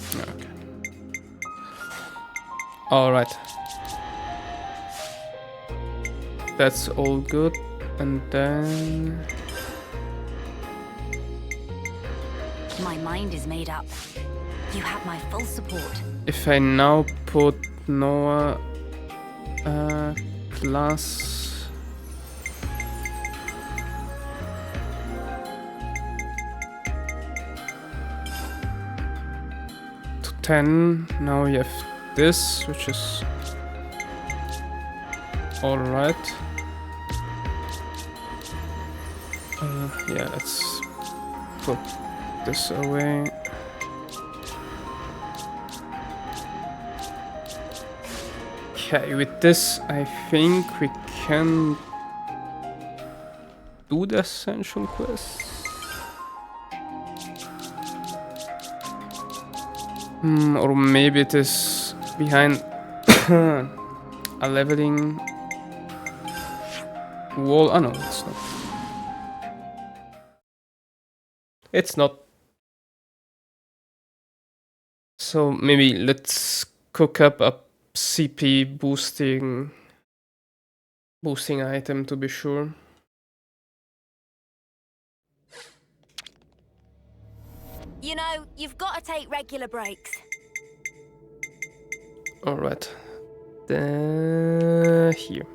Okay. All right. That's all good. And then My mind is made up. You have my full support. if I now put Noah class to 10, now you have this, which is all right. Yeah, let's put this away. Okay, with this I think we can do the ascension quest. Or maybe it is behind a leveling wall. Oh no, it's not. It's not. So maybe let's cook up a CP boosting item to be sure. You know, you've got to take regular breaks. All right. Here.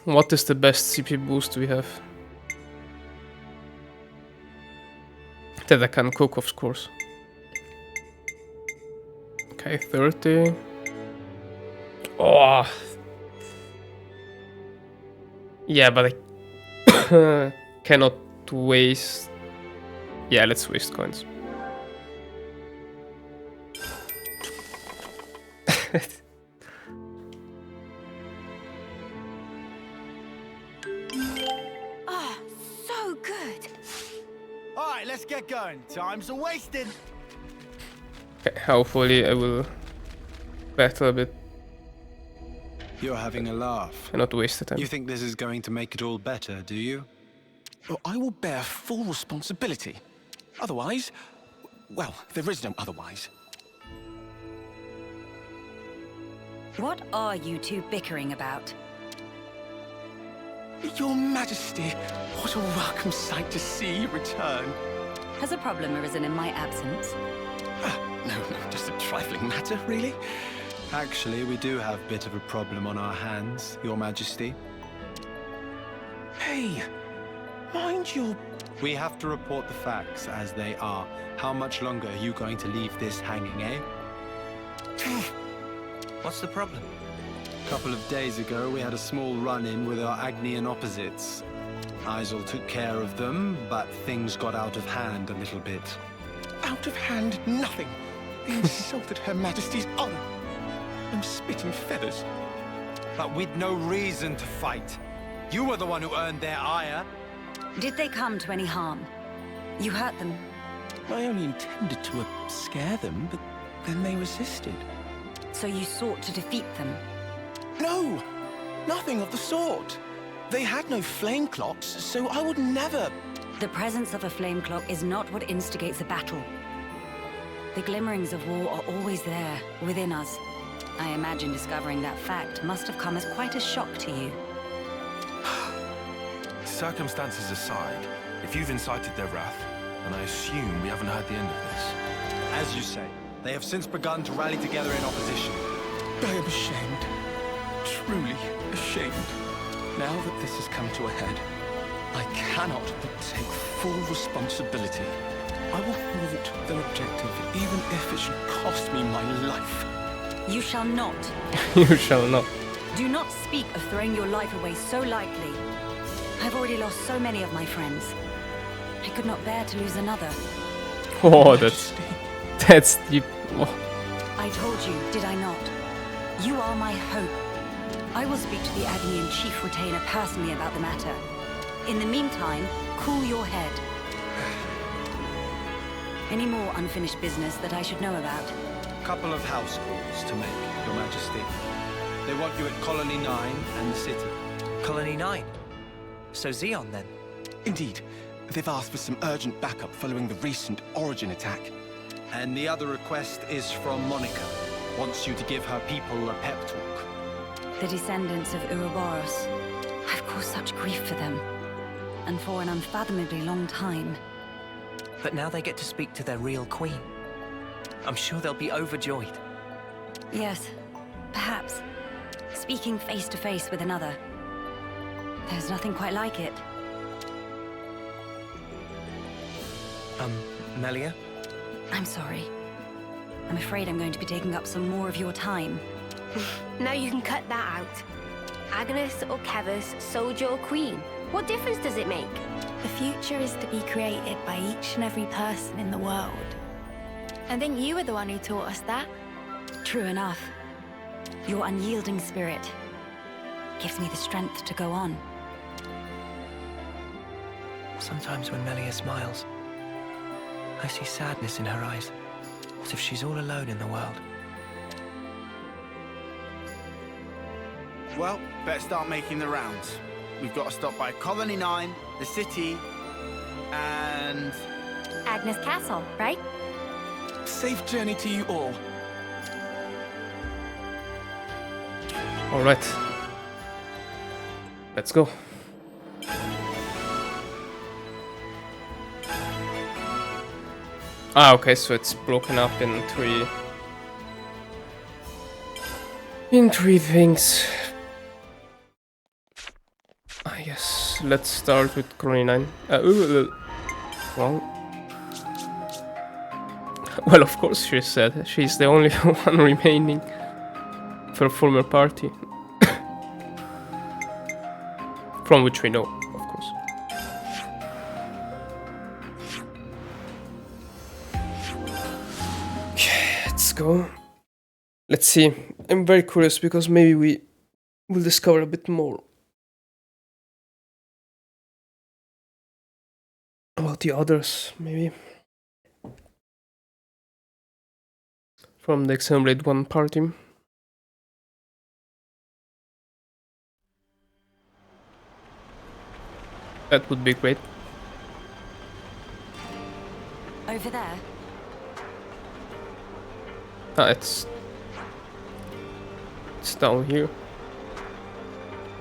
What is the best CP boost we have? That I can cook, of course. Okay, 30. Oh. Yeah, but I cannot waste. Yeah, let's waste coins. Ah, so good. All right, let's get going. Time's a wasting. Okay, hopefully I will battle a bit. You're having a laugh. And not waste the time. You think this is going to make it all better, do you? Well, I will bear full responsibility. Otherwise, well, there is no otherwise. What are you two bickering about? Your Majesty, what a welcome sight to see you return. Has a problem arisen in my absence? No, just a trifling matter, really. Actually, we do have a bit of a problem on our hands, Your Majesty. Hey, mind your... We have to report the facts as they are. How much longer are you going to leave this hanging, eh? What's the problem? A couple of days ago, we had a small run-in with our Agnian opposites. Isel took care of them, but things got out of hand a little bit. Out of hand, nothing. They insulted Her Majesty's honor. I'm spitting feathers. But with no reason to fight. You were the one who earned their ire. Did they come to any harm? You hurt them? I only intended to scare them, but then they resisted. So you sought to defeat them? No! Nothing of the sort. They had no flame clocks, so I would never... The presence of a flame clock is not what instigates a battle. The glimmerings of war are always there, within us. I imagine discovering that fact must have come as quite a shock to you. Circumstances aside, if you've incited their wrath, then I assume we haven't heard the end of this. As you say, they have since begun to rally together in opposition. I am ashamed. Truly ashamed. Now that this has come to a head, I cannot but take full responsibility. I will thwart their objective, even if it should cost me my life. You shall not. You shall not. Do not speak of throwing your life away so lightly. I've already lost so many of my friends. I could not bear to lose another. Oh, that's deep. Oh. I told you, did I not? You are my hope. I will speak to the Aionian chief retainer personally about the matter. In the meantime, cool your head. Any more unfinished business that I should know about? Couple of house calls to make, Your Majesty. They want you at Colony 9 and the city. Colony 9? So Xeon, then? Indeed. They've asked for some urgent backup following the recent Origin attack. And the other request is from Monica. Wants you to give her people a pep talk. The descendants of Ouroboros. I've caused such grief for them. And for an unfathomably long time. But now they get to speak to their real queen. I'm sure they'll be overjoyed. Yes, perhaps. Speaking face to face with another. There's nothing quite like it. Melia? I'm sorry. I'm afraid I'm going to be taking up some more of your time. Now you can cut that out. Agnes or Kevus, soldier or queen. What difference does it make? The future is to be created by each and every person in the world. I think you were the one who taught us that. True enough. Your unyielding spirit gives me the strength to go on. Sometimes when Melia smiles, I see sadness in her eyes, as if she's all alone in the world. Well, better start making the rounds. We've got to stop by Colony 9, the city, and... Agnes Castle, right? Safe journey to you all. Alright. Let's go. Ah, okay, so it's broken up in three things. I guess let's start with Colony 9. Wrong. Well, of course, she said she's the only one remaining for a former party. From which we know, of course. Okay, let's go. Let's see. I'm very curious because maybe we will discover a bit more about the others, maybe. From the Xenoblade 1 party. That would be great. Over there? Ah, it's down here.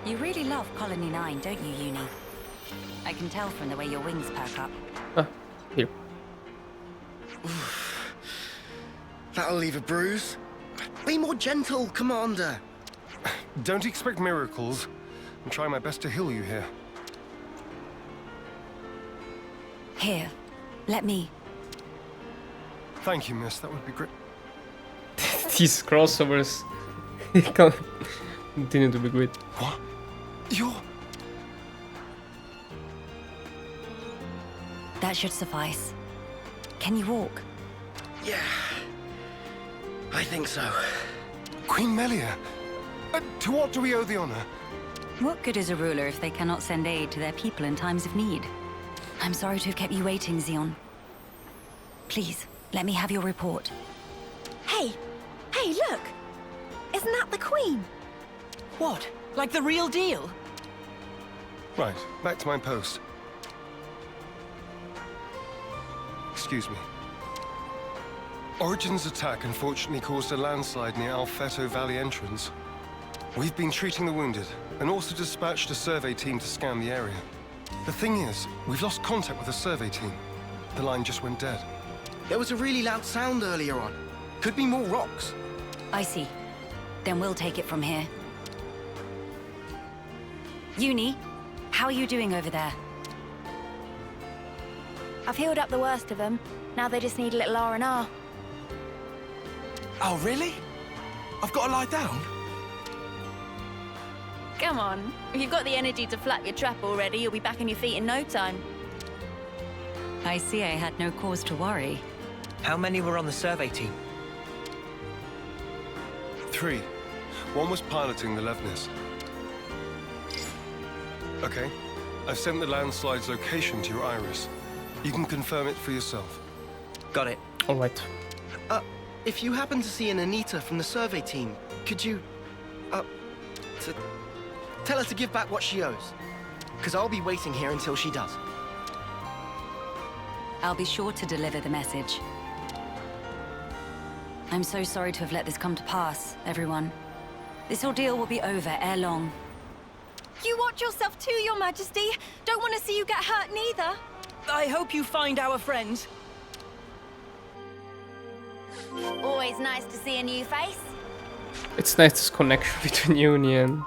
You really love Colony 9, don't you, Uni? I can tell from the way your wings perk up. Ah, here. That'll leave a bruise. Be more gentle, Commander. Don't expect miracles. I'm trying my best to heal you here. Here, let me. Thank you, miss. That would be great. These crossovers can't continue to be great. What? You're... That should suffice. Can you walk? Yeah, I think so. Queen Melia, to what do we owe the honor? What good is a ruler if they cannot send aid to their people in times of need? I'm sorry to have kept you waiting, Xeon. Please, let me have your report. Hey, look! Isn't that the Queen? What? Like the real deal? Right, back to my post. Excuse me. Origin's attack unfortunately caused a landslide near Alfeto Valley entrance. We've been treating the wounded, and also dispatched a survey team to scan the area. The thing is, we've lost contact with the survey team. The line just went dead. There was a really loud sound earlier on. Could be more rocks. I see. Then we'll take it from here. Uni, how are you doing over there? I've healed up the worst of them. Now they just need a little R&R. Oh, really? I've got to lie down? Come on. If you've got the energy to flap your trap already, you'll be back on your feet in no time. I see I had no cause to worry. How many were on the survey team? 3. One was piloting the Levnis. Okay. I've sent the landslide's location to your iris. You can confirm it for yourself. Got it. All right. If you happen to see an Anita from the survey team, could you, tell her to give back what she owes? Because I'll be waiting here until she does. I'll be sure to deliver the message. I'm so sorry to have let this come to pass, everyone. This ordeal will be over ere long. You watch yourself too, Your Majesty. Don't want to see you get hurt neither. I hope you find our friends. Always nice to see a new face. It's nice this connection between Uni and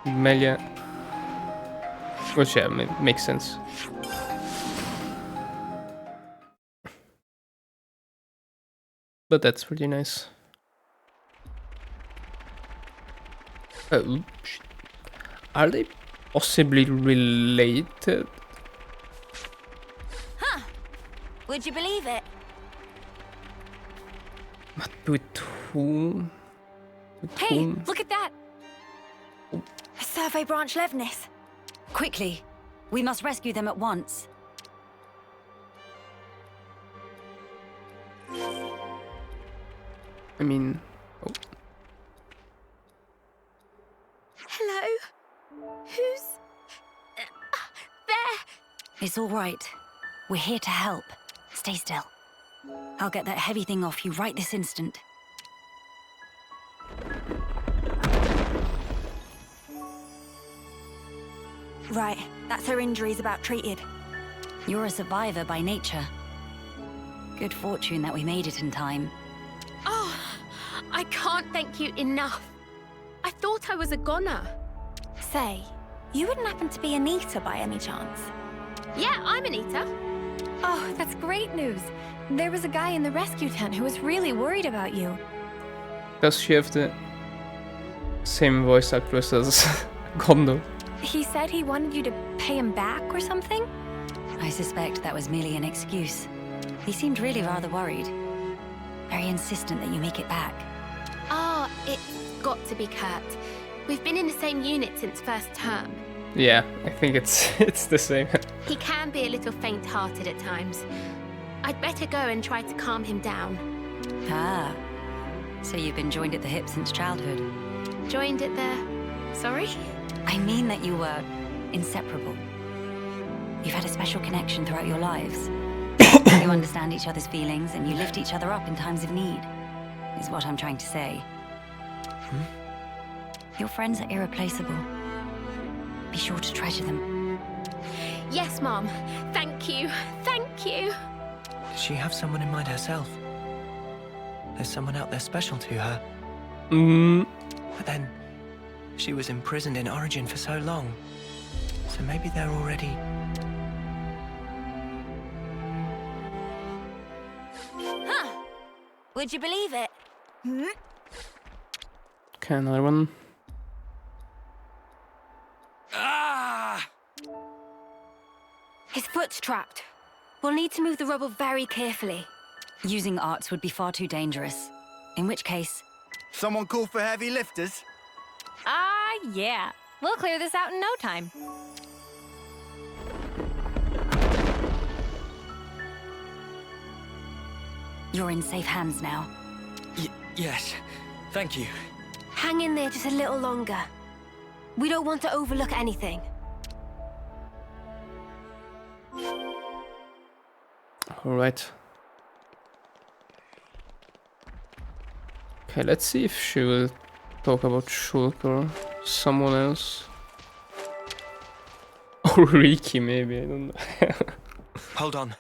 Melia. Which, yeah, makes sense. But that's really nice. Are they possibly related? Huh. Would you believe it? But with whom? Hey, look at that! A survey branch Levnis. Quickly! We must rescue them at once. I mean... Oh. Hello? Who's... there? It's all right. We're here to help. Stay still. I'll get that heavy thing off you right this instant. Right, that's her injuries about treated. You're a survivor by nature. Good fortune that we made it in time. Oh, I can't thank you enough. I thought I was a goner. Say, you wouldn't happen to be Anita by any chance? Yeah, I'm Anita. Oh, that's great news. There was a guy in the rescue tent who was really worried about you. Does she have the same voice actress as Gondo? He said he wanted you to pay him back or something? I suspect that was merely an excuse. He seemed really rather worried. Very insistent that you make it back. Ah, it's got to be Kurt. We've been in the same unit since first term. Yeah, I think it's the same. He can be a little faint-hearted at times. I'd better go and try to calm him down. Ah, so you've been joined at the hip since childhood? Joined at the... sorry? I mean that you were inseparable. You've had a special connection throughout your lives. You understand each other's feelings and you lift each other up in times of need, is what I'm trying to say. Your friends are irreplaceable. Be sure to treasure them. Yes, Mom. Thank you. Thank you. Does she have someone in mind herself? There's someone out there special to her. But then, she was imprisoned in Origin for so long. So maybe they're already... Huh. Would you believe it? Okay, another one. Ah! His foot's trapped. We'll need to move the rubble very carefully. Using arts would be far too dangerous. In which case... Someone call for heavy lifters? Yeah. We'll clear this out in no time. You're in safe hands now. Yes. Thank you. Hang in there just a little longer. We don't want to overlook anything. Alright. Okay, let's see if she will talk about Shulk or someone else. Or Riki, maybe, I don't know. Hold on.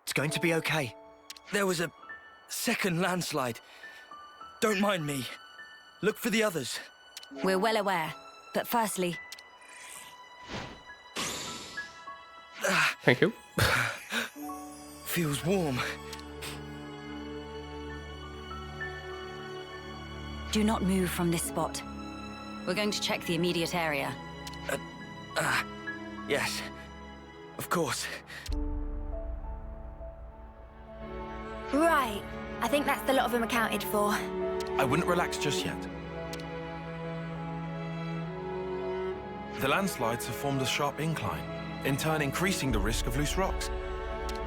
It's going to be okay. There was a second landslide. Don't mind me. Look for the others. We're well aware, but firstly... Thank you. Feels warm. Do not move from this spot. We're going to check the immediate area. Yes. Of course. Right. I think that's the lot of them accounted for. I wouldn't relax just yet. The landslides have formed a sharp incline, in turn increasing the risk of loose rocks.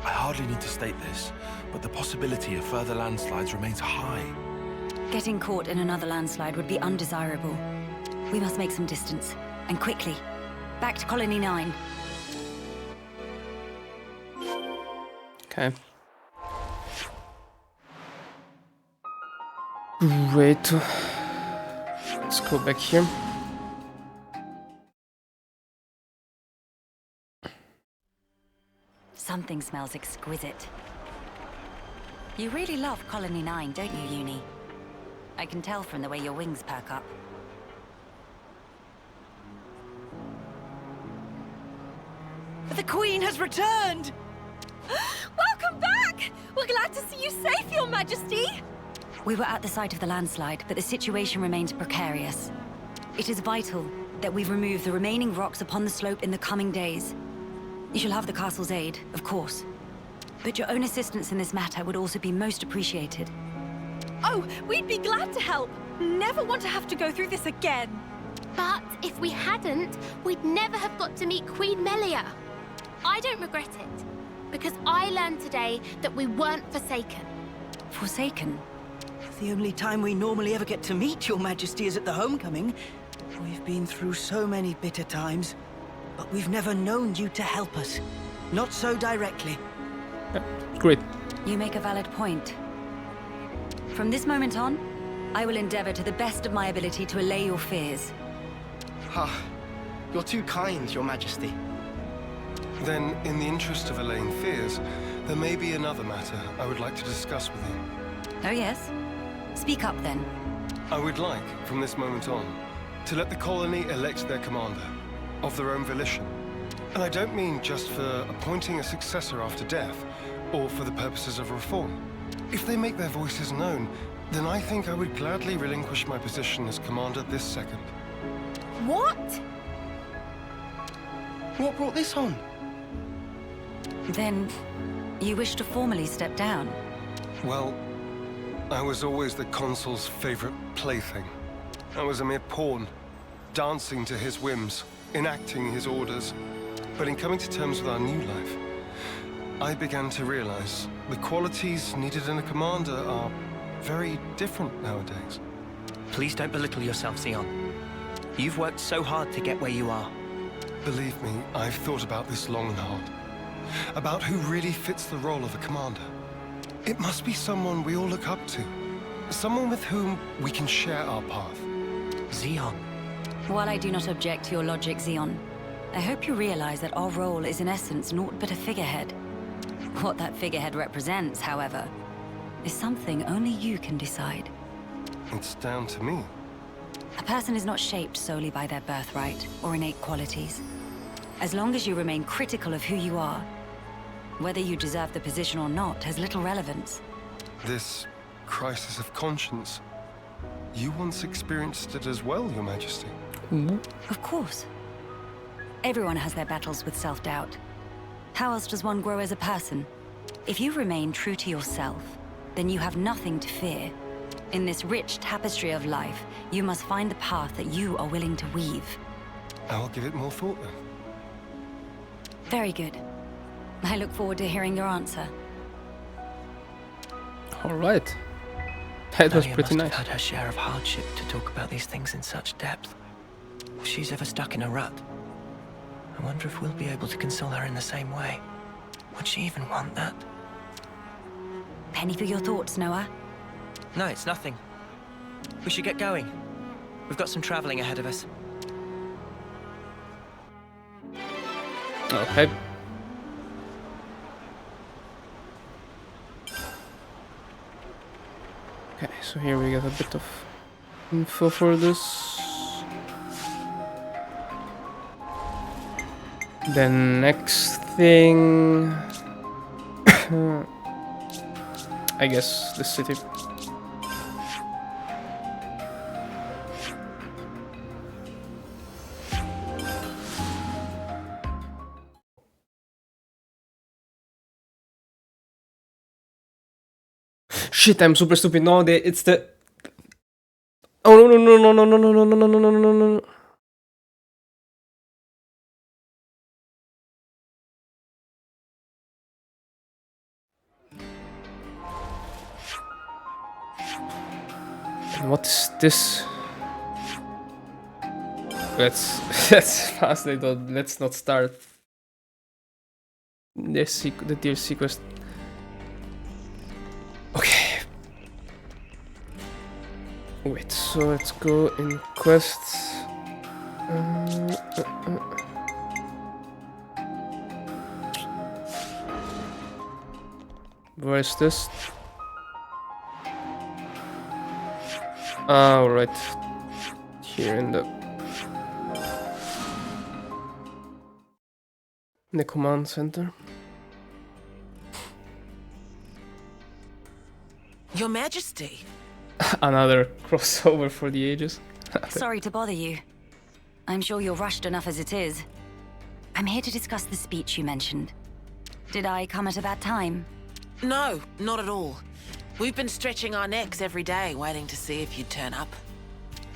I hardly need to state this, but the possibility of further landslides remains high. Getting caught in another landslide would be undesirable. We must make some distance, and quickly. Back to Colony 9. Okay. Great. Let's go back here. Something smells exquisite. You really love Colony 9, don't you, Uni? I can tell from the way your wings perk up. The Queen has returned! Welcome back! We're glad to see you safe, Your Majesty! We were at the site of the landslide, but the situation remains precarious. It is vital that we remove the remaining rocks upon the slope in the coming days. You shall have the castle's aid, of course. But your own assistance in this matter would also be most appreciated. Oh, we'd be glad to help. Never want to have to go through this again. But if we hadn't, we'd never have got to meet Queen Melia. I don't regret it, because I learned today that we weren't forsaken. Forsaken? The only time we normally ever get to meet Your Majesty is at the homecoming. We've been through so many bitter times, but we've never known you to help us. Not so directly. Great. You make a valid point. From this moment on, I will endeavor to the best of my ability to allay your fears. Ah, you're too kind, Your Majesty. Then, in the interest of allaying fears, there may be another matter I would like to discuss with you. Oh yes? Speak up then. I would like, from this moment on, to let the colony elect their commander, of their own volition. And I don't mean just for appointing a successor after death, or for the purposes of reform. If they make their voices known, then I think I would gladly relinquish my position as commander this second. What? What brought this on? Then, you wish to formally step down? Well, I was always the consul's favorite plaything. I was a mere pawn, dancing to his whims, enacting his orders. But in coming to terms with our new life, I began to realize the qualities needed in a commander are very different nowadays. Please don't belittle yourself, Xeon. You've worked so hard to get where you are. Believe me, I've thought about this long and hard. About who really fits the role of a commander. It must be someone we all look up to. Someone with whom we can share our path. Xeon. While I do not object to your logic, Xeon, I hope you realize that our role is in essence naught but a figurehead. What that figurehead represents, however, is something only you can decide. It's down to me. A person is not shaped solely by their birthright or innate qualities. As long as you remain critical of who you are, whether you deserve the position or not has little relevance. This crisis of conscience, you once experienced it as well, Your Majesty. Of course. Everyone has their battles with self-doubt. How else does one grow as a person? If you remain true to yourself, then you have nothing to fear. In this rich tapestry of life, you must find the path that you are willing to weave. I'll give it more thought then. Very good. I look forward to hearing your answer. Alright. That was Melia pretty must nice. have had her share of hardship to talk about these things in such depth. If she's ever stuck in a rut, I wonder if we'll be able to console her in the same way. Would she even want that? Penny for your thoughts, Noah. No, it's nothing. We should get going. We've got some traveling ahead of us. Okay. Okay, so here we get a bit of info for this. The next thing I guess the city. Shit, I'm super stupid. No, it's the. Oh no no no no no no no no no no no no no. What is this? Let's fast. Let's not start the DLC quest. Okay. Wait. So let's go in quests. Where is this? Ah, right. Here in the command center. Your Majesty. Another crossover for the ages. Sorry to bother you. I'm sure you're rushed enough as it is. I'm here to discuss the speech you mentioned. Did I come at a bad time? No, not at all. We've been stretching our necks every day, waiting to see if you'd turn up.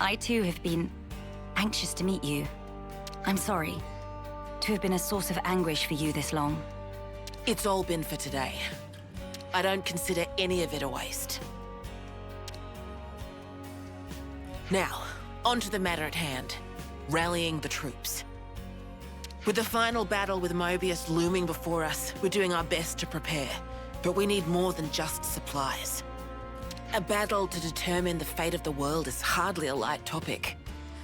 I too have been anxious to meet you. I'm sorry to have been a source of anguish for you this long. It's all been for today. I don't consider any of it a waste. Now, on to the matter at hand. Rallying the troops. With the final battle with Mobius looming before us, we're doing our best to prepare. But we need more than just supplies. A battle to determine the fate of the world is hardly a light topic.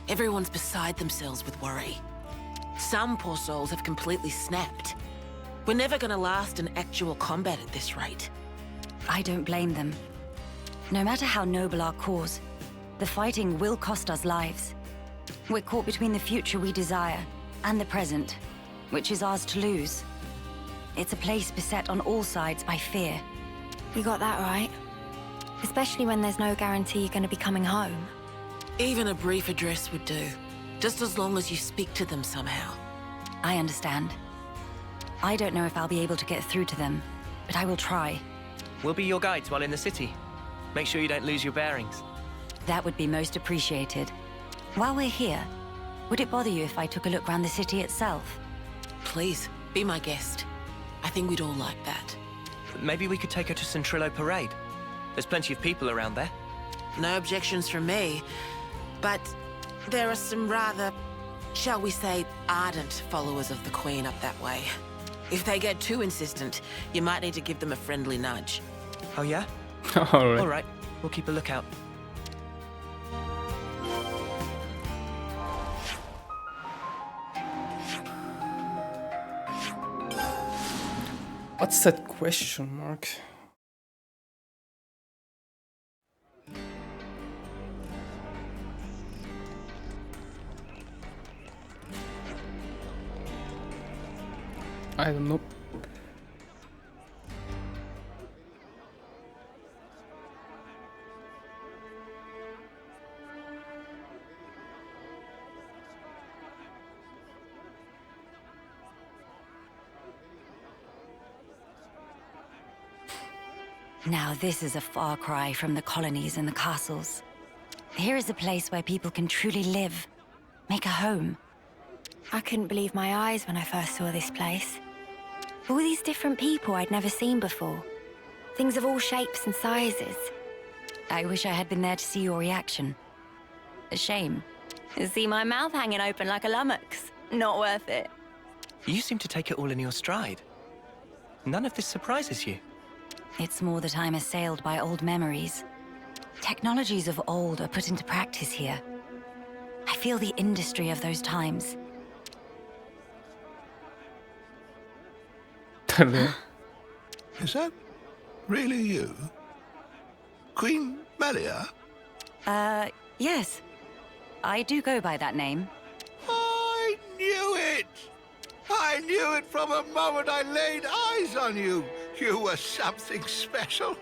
Everyone's beside themselves with worry. Some poor souls have completely snapped. We're never gonna last in actual combat at this rate. I don't blame them. No matter how noble our cause, the fighting will cost us lives. We're caught between the future we desire and the present, which is ours to lose. It's a place beset on all sides by fear. You got that right. Especially when there's no guarantee you're going to be coming home. Even a brief address would do, just as long as you speak to them somehow. I understand. I don't know if I'll be able to get through to them, but I will try. We'll be your guides while in the city. Make sure you don't lose your bearings. That would be most appreciated. While we're here, would it bother you if I took a look around the city itself? Please, be my guest. I think we'd all like that. Maybe we could take her to Centrillo Parade. There's plenty of people around there. No objections from me, but there are some rather, shall we say, ardent followers of the Queen up that way. If they get too insistent, you might need to give them a friendly nudge. Oh yeah? Alright. Alright, we'll keep a lookout. What's that question mark? I don't know. Now this is a far cry from the colonies and the castles. Here is a place where people can truly live, make a home. I couldn't believe my eyes when I first saw this place. All these different people I'd never seen before. Things of all shapes and sizes. I wish I had been there to see your reaction. A shame. See my mouth hanging open like a lummox. Not worth it. You seem to take it all in your stride. None of this surprises you. It's more that I'm assailed by old memories. Technologies of old are put into practice here. I feel the industry of those times. Is that really you? Queen Melia? Yes. I do go by that name. I knew it! I knew it from the moment I laid eyes on you! You were something special.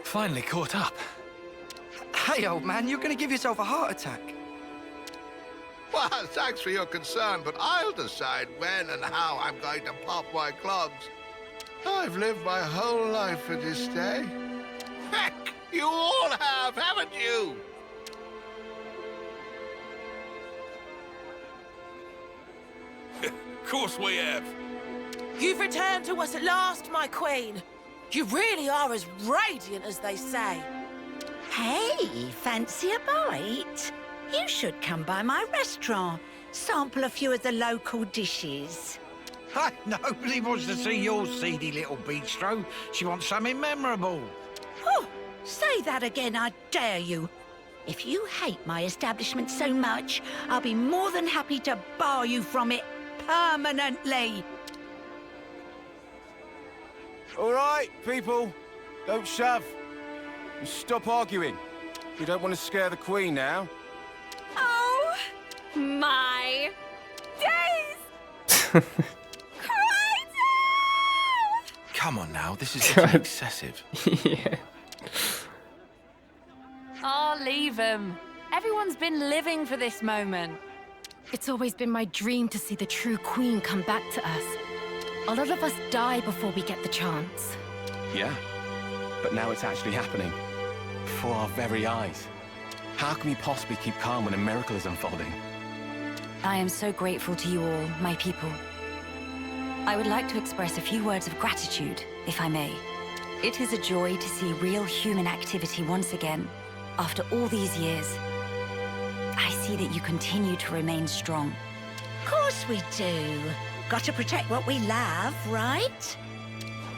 Finally caught up. Hey, old man, you're gonna give yourself a heart attack. Well, thanks for your concern, but I'll decide when and how I'm going to pop my clogs. I've lived my whole life for this day. Heck, you all have, haven't you? Of course we have. You've returned to us at last, my queen. You really are as radiant as they say. Hey, fancy a bite? You should come by my restaurant. Sample a few of the local dishes. Nobody wants to see your seedy little bistro. She wants something memorable. Oh, say that again, I dare you. If you hate my establishment so much, I'll be more than happy to bar you from it permanently. All right, people. Don't shove. And stop arguing. We don't want to scare the Queen now. Oh, my days! Come on now, this is getting excessive. Yeah. Oh, leave him. Everyone's been living for this moment. It's always been my dream to see the true queen come back to us. A lot of us die before we get the chance. Yeah, but now it's actually happening. Before our very eyes. How can we possibly keep calm when a miracle is unfolding? I am so grateful to you all, my people. I would like to express a few words of gratitude, if I may. It is a joy to see real human activity once again, after all these years. I see that you continue to remain strong. Of course we do. Got to protect what we love, right?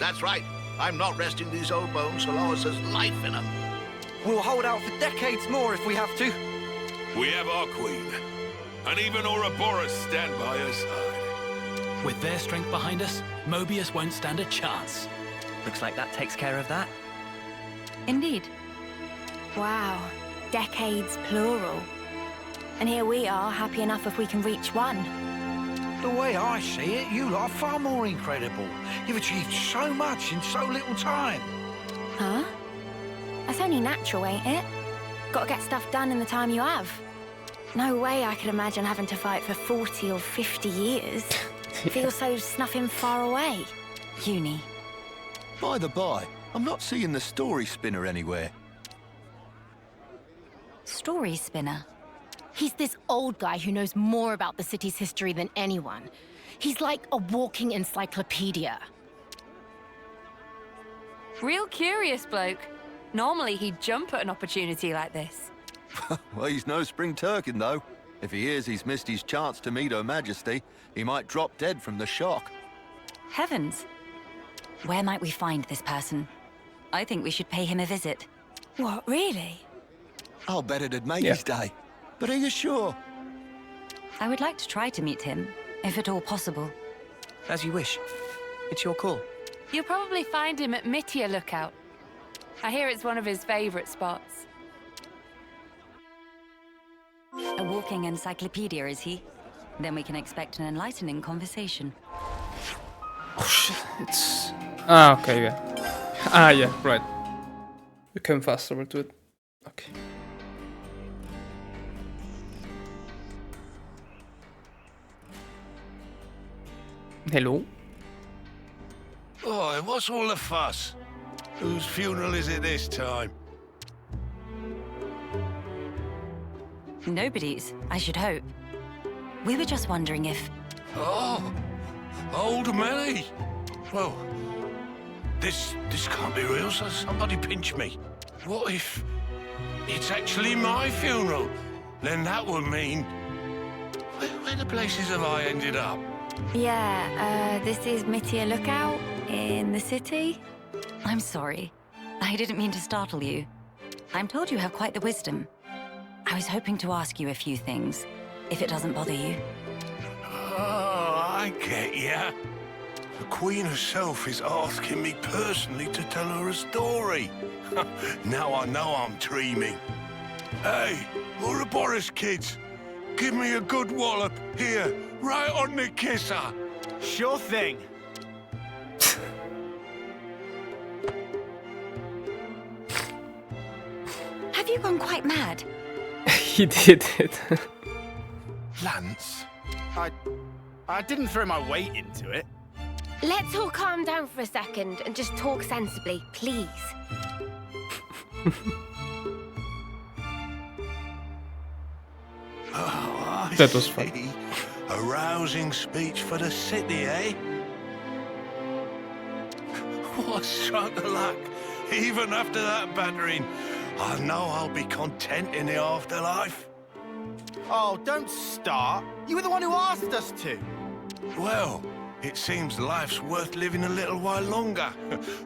That's right. I'm not resting these old bones so long as there's life in them. We'll hold out for decades more if we have to. We have our queen, and even Ouroboros stand by her side. With their strength behind us, Mobius won't stand a chance. Looks like that takes care of that. Indeed. Wow, decades plural. And here we are, happy enough if we can reach one. The way I see it, you lot are far more incredible. You've achieved so much in so little time. Huh? That's only natural, ain't it? Gotta get stuff done in the time you have. No way I could imagine having to fight for 40 or 50 years. Feels so snuffing far away. Uni. By the by, I'm not seeing the story spinner anywhere. Story spinner? He's this old guy who knows more about the city's history than anyone. He's like a walking encyclopedia. Real curious bloke. Normally he'd jump at an opportunity like this. Well, he's no spring turkin, though. If he hears he's missed his chance to meet Her Majesty, he might drop dead from the shock. Heavens. Where might we find this person? I think we should pay him a visit. What, really? I'll bet it'd make his day. But are you sure? I would like to try to meet him, if at all possible. As you wish. It's your call. You'll probably find him at Meteor Lookout. I hear it's one of his favorite spots. A walking encyclopedia, is he? Then we can expect an enlightening conversation. Oh shit, it's... Ah, okay, yeah. Ah, yeah, right. We came fast over to it. Okay. Hello? Oh, what's all the fuss? Whose funeral is it this time? Nobody's, I should hope. We were just wondering if... Oh, old Melia. Well, this can't be real, so somebody pinch me. What if it's actually my funeral? Then that would mean... Where the places have I ended up? Yeah, this is Meteor Lookout in the city. I'm sorry. I didn't mean to startle you. I'm told you have quite the wisdom. I was hoping to ask you a few things, if it doesn't bother you. Oh, I get ya. The Queen herself is asking me personally to tell her a story. Now I know I'm dreaming. Hey, Ouroboros kids, give me a good wallop. Here, Right on the kisser. Sure thing. Have you gone quite mad? He did it. Lance, I didn't throw my weight into it. Let's all calm down for a second and just talk sensibly, please. Oh, That was fun. see. A rousing speech for the city, eh? What a stroke of luck. Even after that battering, I know I'll be content in the afterlife. Oh, don't start. You were the one who asked us to. Well, it seems life's worth living a little while longer.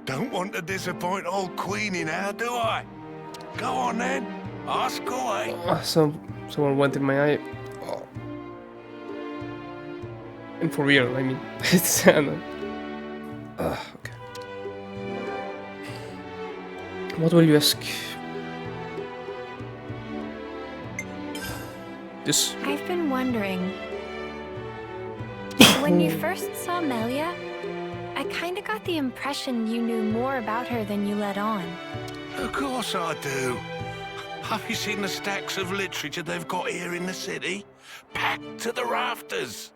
Don't want to disappoint old Queenie now, do I? Go on then, ask away. Someone went in my eye. Oh. And for real, I mean, it's okay. What will you ask? This. I've been wondering. When you first saw Melia, I kind of got the impression you knew more about her than you let on. Of course I do. Have you seen the stacks of literature they've got here in the city? Packed to the rafters.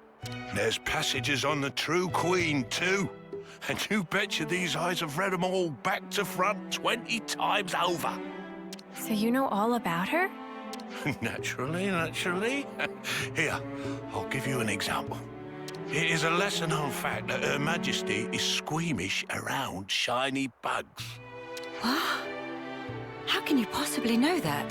There's passages on the true Queen, too. And you betcha these eyes have read them all back to front 20 times over. So you know all about her? Naturally. Here, I'll give you an example. It is a lesser-known fact that Her Majesty is squeamish around shiny bugs. What? How can you possibly know that?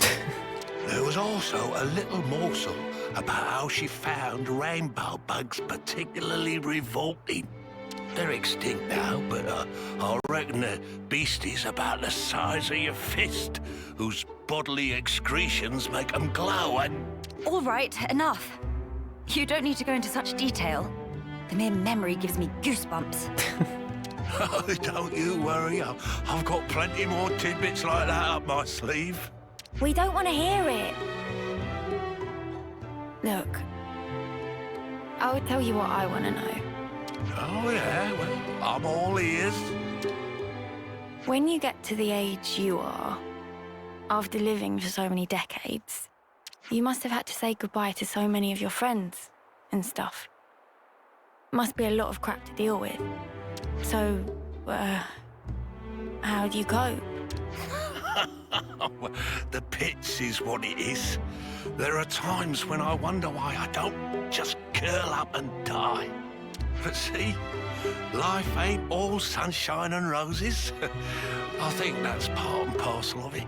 There was also a little morsel about how she found rainbow bugs particularly revolting. They're extinct now, but I reckon they're beasties about the size of your fist, whose bodily excretions make them glow and... All right, enough. You don't need to go into such detail. The mere memory gives me goosebumps. Oh, don't you worry. I've got plenty more tidbits like that up my sleeve. We don't want to hear it. Look, I'll tell you what I want to know. Oh, yeah? Well, I'm all ears. When you get to the age you are, after living for so many decades, you must have had to say goodbye to so many of your friends and stuff. Must be a lot of crap to deal with. So, how do you cope? The pits is what it is. There are times when I wonder why I don't just curl up and die. But see, life ain't all sunshine and roses. I think that's part and parcel of it.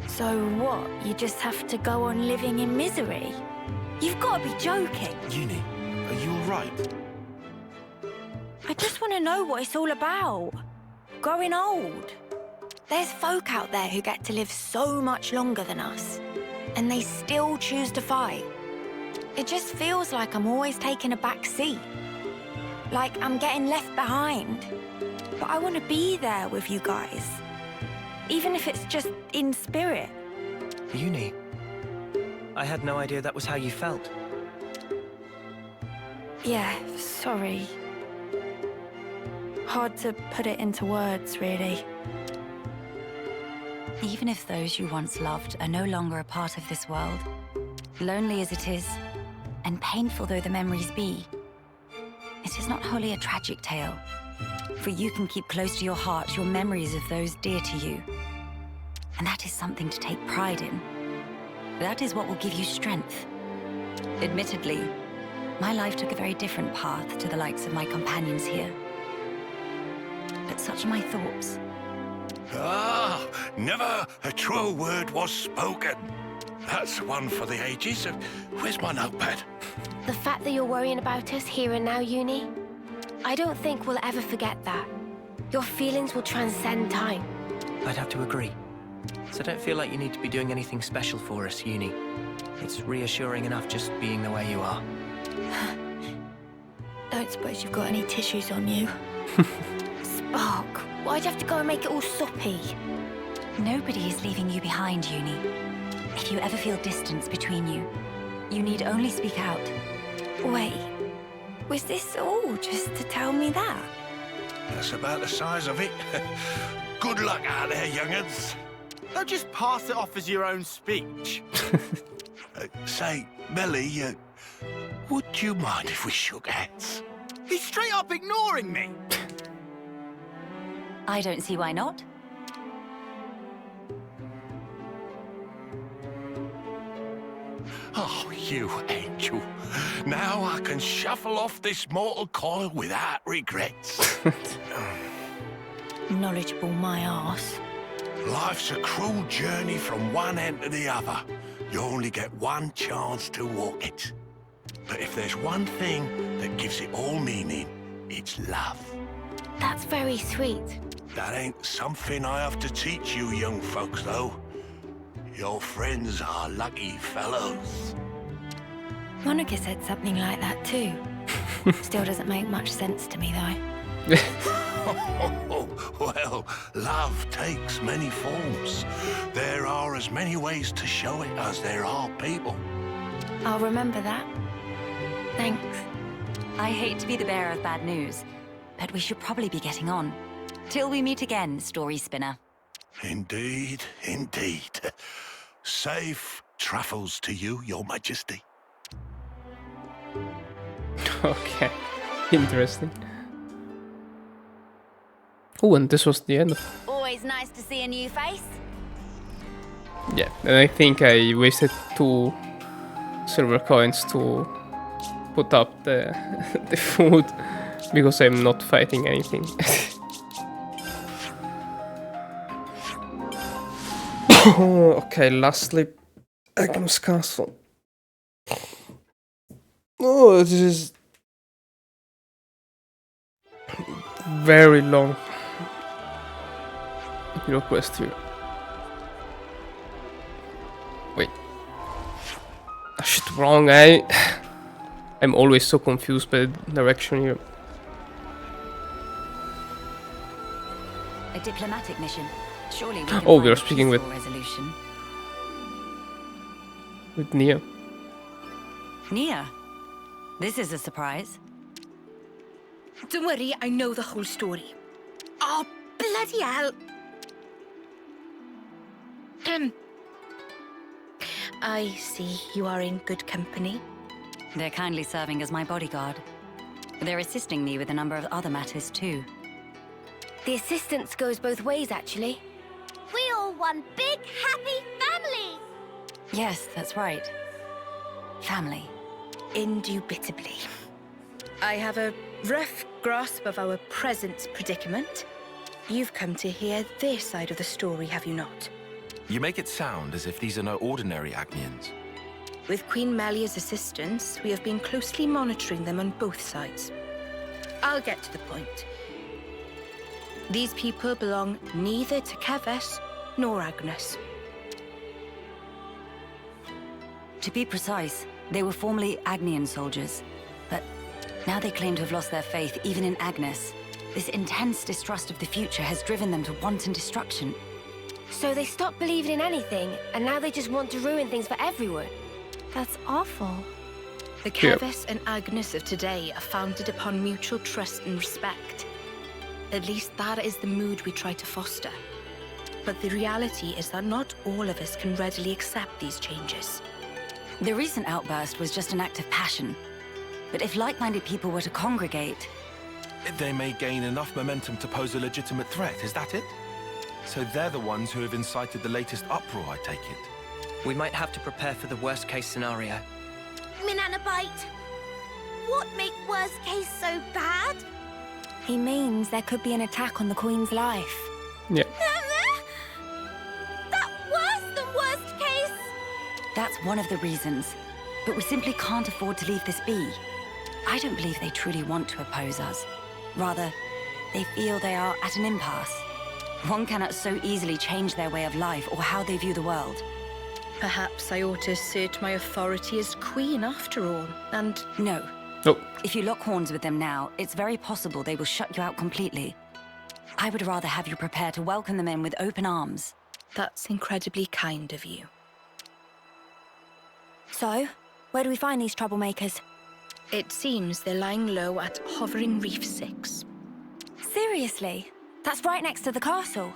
So what? You just have to go on living in misery? You've got to be joking. Uni, are you all right? I just want to know what it's all about. Growing old. There's folk out there who get to live so much longer than us, and they still choose to fight. It just feels like I'm always taking a back seat. Like I'm getting left behind. But I want to be there with you guys. Even if it's just in spirit. Uni, I had no idea that was how you felt. Yeah, sorry. Hard to put it into words, really. Even if those you once loved are no longer a part of this world, lonely as it is, and painful though the memories be, it is not wholly a tragic tale. For you can keep close to your heart your memories of those dear to you. And that is something to take pride in. That is what will give you strength. Admittedly, my life took a very different path to the likes of my companions here. But such are my thoughts. Ah, never a truer word was spoken. That's one for the ages. Where's my notepad? The fact that you're worrying about us here and now, Uni, I don't think we'll ever forget that. Your feelings will transcend time. I'd have to agree. So don't feel like you need to be doing anything special for us, Uni. It's reassuring enough just being the way you are. Don't suppose you've got any tissues on you? Spark, why'd you have to go and make it all soppy? Nobody is leaving you behind, Uni. If you ever feel distance between you, you need only speak out. Wait, Was this all just to tell me that? That's about the size of it. Good luck out there, young'uns. Don't just pass it off as your own speech. Say, Melia, would you mind if we shook hands? He's straight up ignoring me. I don't see why not. Oh, you angel. Now I can shuffle off this mortal coil without regrets. Knowledgeable my arse. Life's a cruel journey from one end to the other. You only get one chance to walk it. But if there's one thing that gives it all meaning, it's love. That's very sweet. That ain't something I have to teach you young folks, though. Your friends are lucky fellows. Monica said something like that too. Still doesn't make much sense to me though. Well, love takes many forms. There are as many ways to show it as there are people. I'll remember that. Thanks. I hate to be the bearer of bad news, but we should probably be getting on. Till we meet again, story spinner. Indeed, indeed. Safe travels to you, Your Majesty. Okay, interesting. Oh, and this was the end. Always nice to see a new face. Yeah, and I think I wasted 2 silver coins to put up the the food because I'm not fighting anything. Okay, lastly, Aionios Castle. Oh, this is very long. Hero quest here. Wait. Ah, shit, wrong. I'm always so confused by the direction here. A diplomatic mission. Surely we can Oh, find we are a speaking with peaceful resolution. Nia. Nia, this is a surprise. Don't worry, I know the whole story. Oh, bloody hell! I see you are in good company. They're kindly serving as my bodyguard. They're assisting me with a number of other matters too. The assistance goes both ways, actually. We all one big, happy family! Yes, that's right. Family. Indubitably. I have a rough grasp of our present predicament. You've come to hear their side of the story, have you not? You make it sound as if these are no ordinary Agnians. With Queen Melia's assistance, we have been closely monitoring them on both sides. I'll get to the point. These people belong neither to Keves nor Agnes. To be precise, they were formerly Agnian soldiers, but now they claim to have lost their faith even in Agnes. This intense distrust of the future has driven them to wanton destruction. So they stopped believing in anything, and now they just want to ruin things for everyone. That's awful. The Keves and Agnes of today are founded upon mutual trust and respect. At least that is the mood we try to foster. But the reality is that not all of us can readily accept these changes. The recent outburst was just an act of passion. But if like-minded people were to congregate... They may gain enough momentum to pose a legitimate threat, is that it? So they're the ones who have incited the latest uproar, I take it. We might have to prepare for the worst-case scenario. Minanabite, what make worst case so bad? He means there could be an attack on the Queen's life. Yeah. That worse than worst case? That's one of the reasons. But we simply can't afford to leave this be. I don't believe they truly want to oppose us. Rather, they feel they are at an impasse. One cannot so easily change their way of life or how they view the world. Perhaps I ought to assert my authority as queen after all, and... No. Nope. If you lock horns with them now, it's very possible they will shut you out completely. I would rather have you prepare to welcome them in with open arms. That's incredibly kind of you. So, where do we find these troublemakers? It seems they're lying low at Hovering Reef 6. Seriously? That's right next to the castle.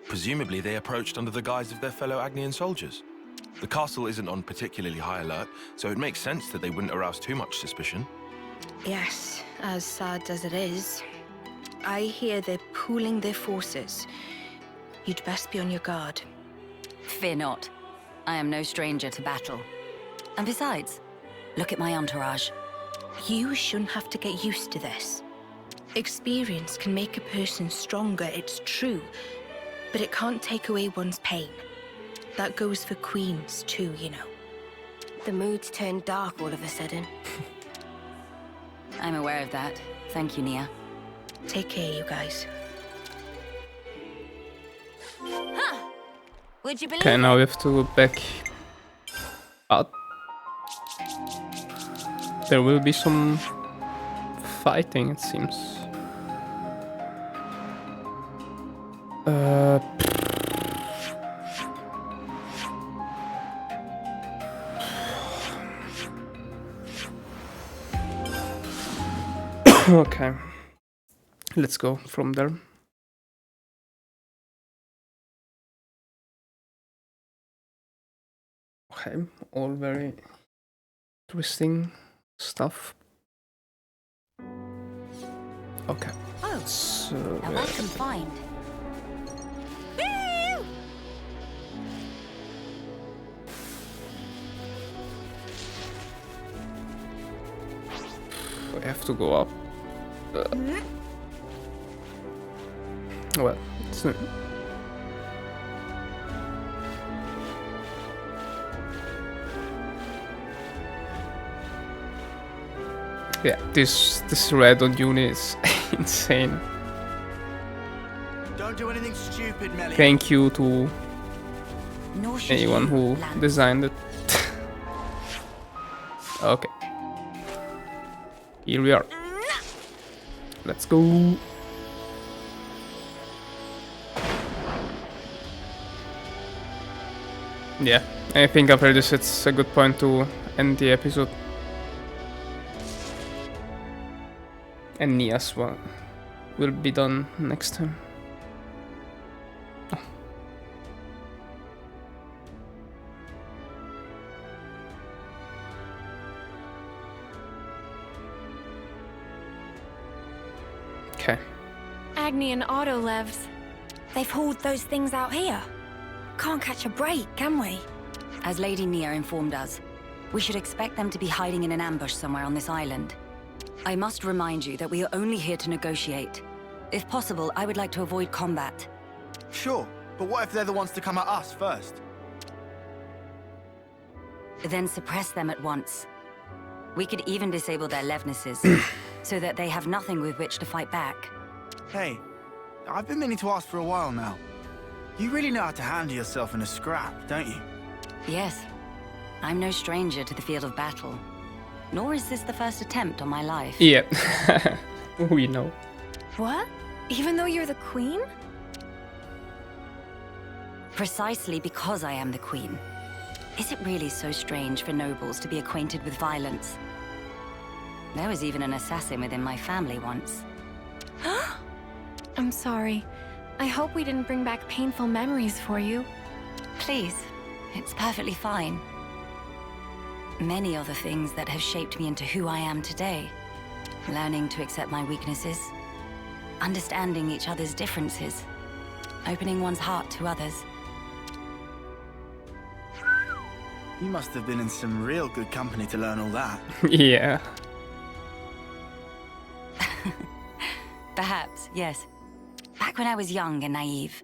Presumably they approached under the guise of their fellow Agnian soldiers. The castle isn't on particularly high alert, so it makes sense that they wouldn't arouse too much suspicion. Yes, as sad as it is. I hear they're pooling their forces. You'd best be on your guard. Fear not. I am no stranger to battle. And besides, look at my entourage. You shouldn't have to get used to this. Experience can make a person stronger, it's true, but it can't take away one's pain. That goes for queens too, you know. The mood's turned dark all of a sudden. I'm aware of that. Thank you, Nia. Take care, you guys. Huh. Would you believe Okay, now we have to go back out. There will be some fighting, it seems. Okay, let's go from there. Okay, all very interesting stuff. Okay. Oh, so a welcome find. we have to go up. Well, it's not. Yeah, this red on uni is insane. Don't do anything stupid, Melia. Thank you to Nor should anyone you, who Lance. designed it. Okay. Here we are. Let's go. Yeah, I think after this it's a good point to end the episode. And Nia's one will be done next time. Oh. Okay. Agni and Autolevs. They've hauled those things out here. Can't catch a break, can we? As Lady Nia informed us, we should expect them to be hiding in an ambush somewhere on this island. I must remind you that we are only here to negotiate. If possible, I would like to avoid combat. Sure, but what if they're the ones to come at us first? Then suppress them at once. We could even disable their levnesses, so that they have nothing with which to fight back. Hey, I've been meaning to ask for a while now. You really know how to handle yourself in a scrap, don't you? Yes. I'm no stranger to the field of battle. Nor is this the first attempt on my life. Yeah. We know. What? Even though you're the queen? Precisely because I am the queen. Is it really so strange for nobles to be acquainted with violence? There was even an assassin within my family once. I'm sorry. I hope we didn't bring back painful memories for you. Please, it's perfectly fine. Many are the things that have shaped me into who I am today. Learning to accept my weaknesses, understanding each other's differences, opening one's heart to others. You must have been in some real good company to learn all that. Yeah. Perhaps, yes. Back when I was young and naive,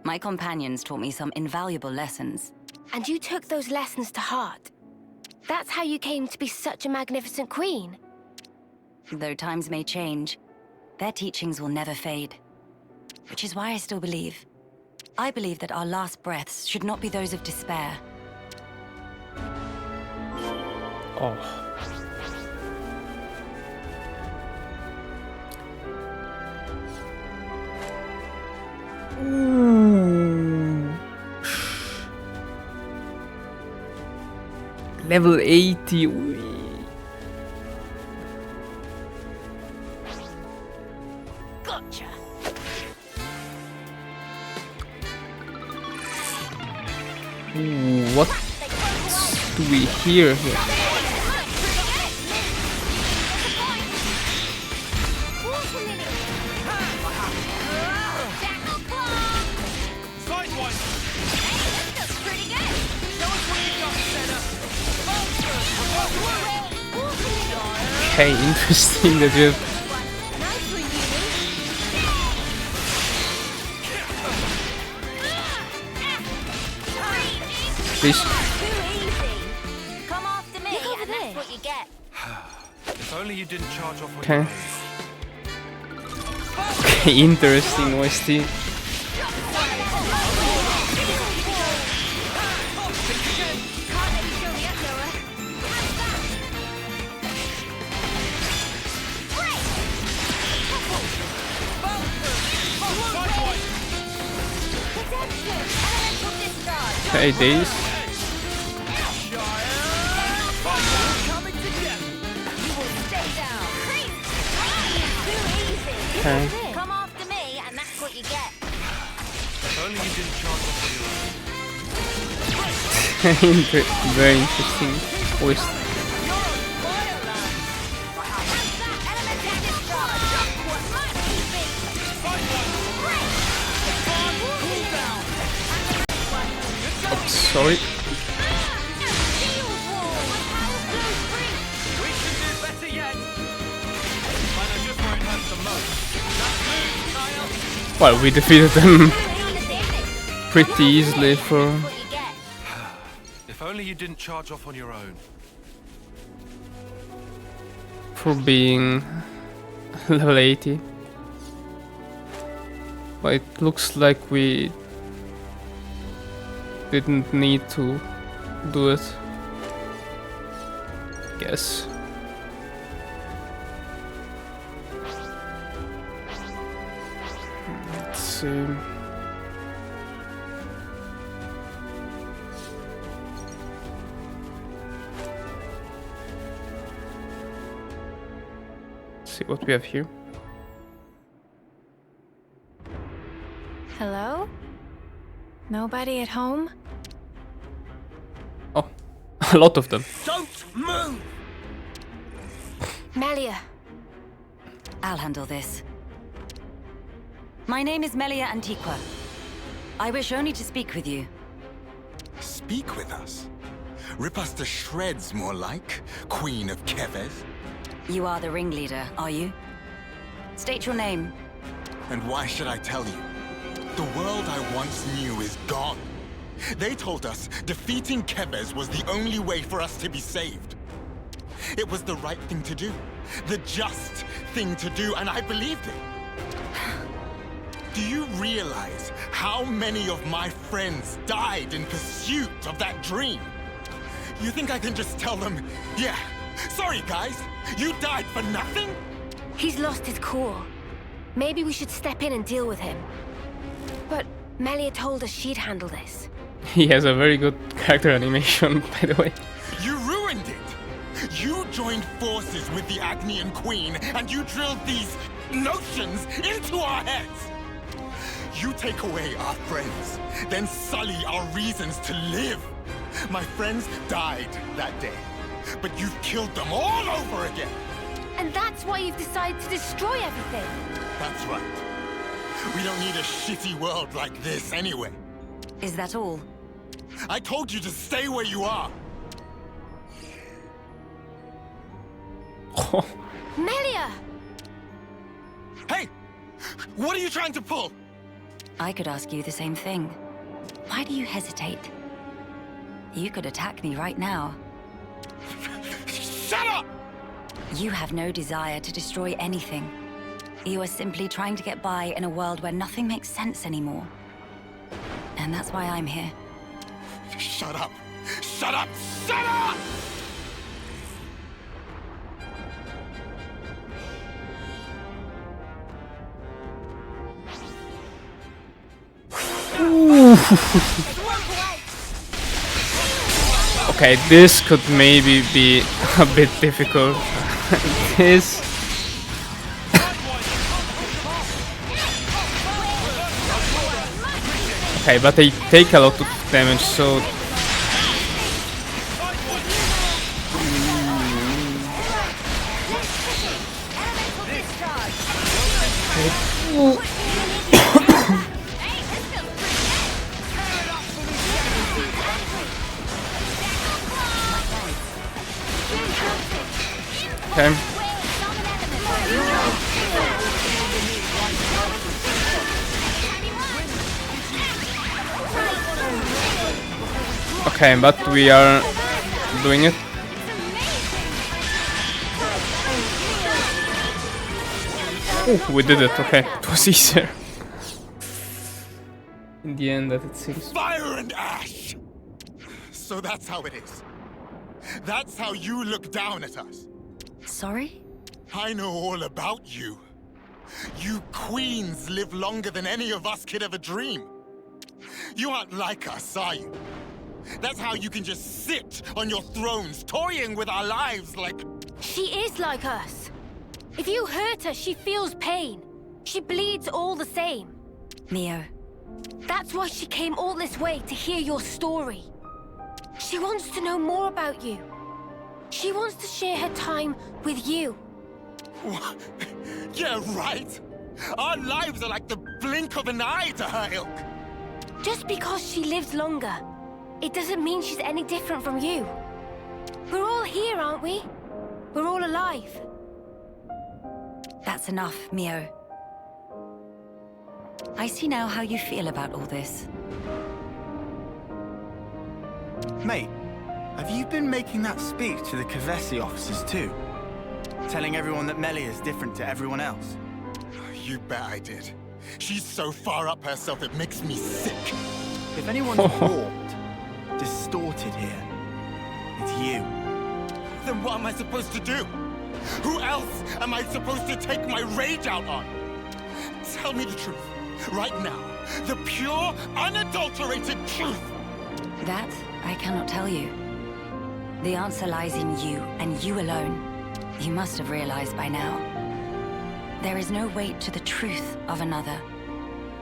my companions taught me some invaluable lessons. And you took those lessons to heart. That's how you came to be such a magnificent queen. Though times may change, their teachings will never fade. Which is why I still believe. I believe that our last breaths should not be those of despair. Oh. Ooh. Level 80. Gotcha. Ooh, what do we hear here? Okay, interesting that you have this. Come after me, and that's what you get. If only you didn't charge off on Okay. your Okay, interesting OST. Okay, days. Okay. Come after me, and that's what you get. If only you didn't charge off on your own. Very interesting OST. Oops, sorry. Well, we defeated them pretty easily for If only you didn't charge off on your own. being level 80. But it looks like we didn't need to do it. Guess. Let's see. See what we have here. Hello? Nobody at home? Oh, a lot of them. Don't move! Melia. I'll handle this. My name is Melia Antiqua. I wish only to speak with you. Speak with us? Rip us to shreds, more like, Queen of Keves. You are the ringleader, are you? State your name. And why should I tell you? The world I once knew is gone. They told us defeating Keves was the only way for us to be saved. It was the right thing to do, the just thing to do, and I believed it. Do you realize how many of my friends died in pursuit of that dream? You think I can just tell them, yeah, sorry guys, you died for nothing? He's lost his core. Maybe we should step in and deal with him. But Melia told us she'd handle this. He has a very good character animation, by the way. You ruined it! You joined forces with the Agnian Queen, and you drilled these notions into our heads! You take away our friends, then sully our reasons to live. My friends died that day, but you've killed them all over again! And that's why you've decided to destroy everything. That's right. We don't need a shitty world like this anyway. Is that all? I told you to stay where you are! Melia! Hey! What are you trying to pull? I could ask you the same thing. Why do you hesitate? You could attack me right now. Shut up! You have no desire to destroy anything. You are simply trying to get by in a world where nothing makes sense anymore. And that's why I'm here. Shut up! Shut up! Shut up! Okay, this could maybe be a bit difficult. This Okay, but they take a lot of damage, so... Okay. Okay, but we are doing it. Ooh, we did it, okay. It was easier. In the end, that it seems. Fire and ash! So that's how it is. That's how you look down at us. Sorry? I know all about you. You queens live longer than any of us could ever dream. You aren't like us, are you? That's how you can just sit on your thrones, toying with our lives like... She is like us. If you hurt her, she feels pain. She bleeds all the same. Mio. That's why she came all this way to hear your story. She wants to know more about you. She wants to share her time with you. Yeah, right. Our lives are like the blink of an eye to her ilk. Just because she lives longer, it doesn't mean she's any different from you. We're all here, aren't we? We're all alive. That's enough, Mio. I see now how you feel about all this. Mate, have you been making that speech to the Kavesi officers too? Telling everyone that Melia is different to everyone else? You bet I did. She's so far up herself it makes me sick. If anyone's warped, distorted here, it's you. Then what am I supposed to do? Who else am I supposed to take my rage out on? Tell me the truth. Right now. The pure, unadulterated truth. That I cannot tell you. The answer lies in you, and you alone. You must have realized by now. There is no weight to the truth of another,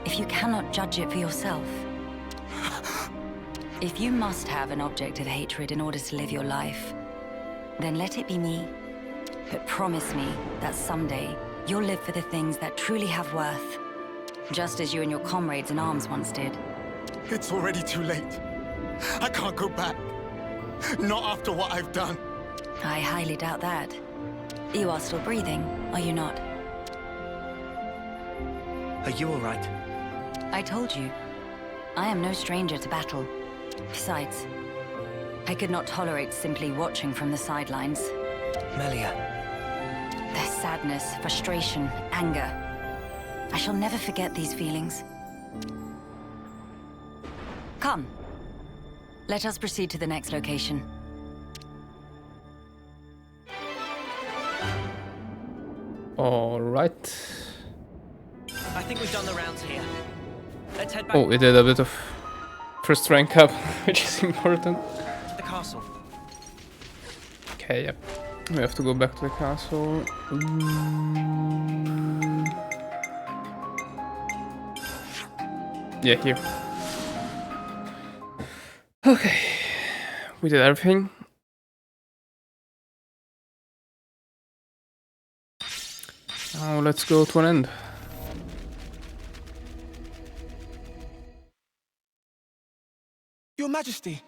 if you cannot judge it for yourself. If you must have an object of hatred in order to live your life, then let it be me. But promise me that someday you'll live for the things that truly have worth, just as you and your comrades in arms once did. It's already too late. I can't go back. Not after what I've done. I highly doubt that. You are still breathing, are you not? Are you all right? I told you. I am no stranger to battle. Besides, I could not tolerate simply watching from the sidelines. Melia. Their sadness, frustration, anger. I shall never forget these feelings. Come. Let us proceed to the next location. All right. I think we've done the rounds here. Let's head back Oh, we did a bit of first rank up, which is important. to the castle. Okay, yep. We have to go back to the castle. Yeah, here. Okay. We did everything. Now let's go to an end. Your Majesty.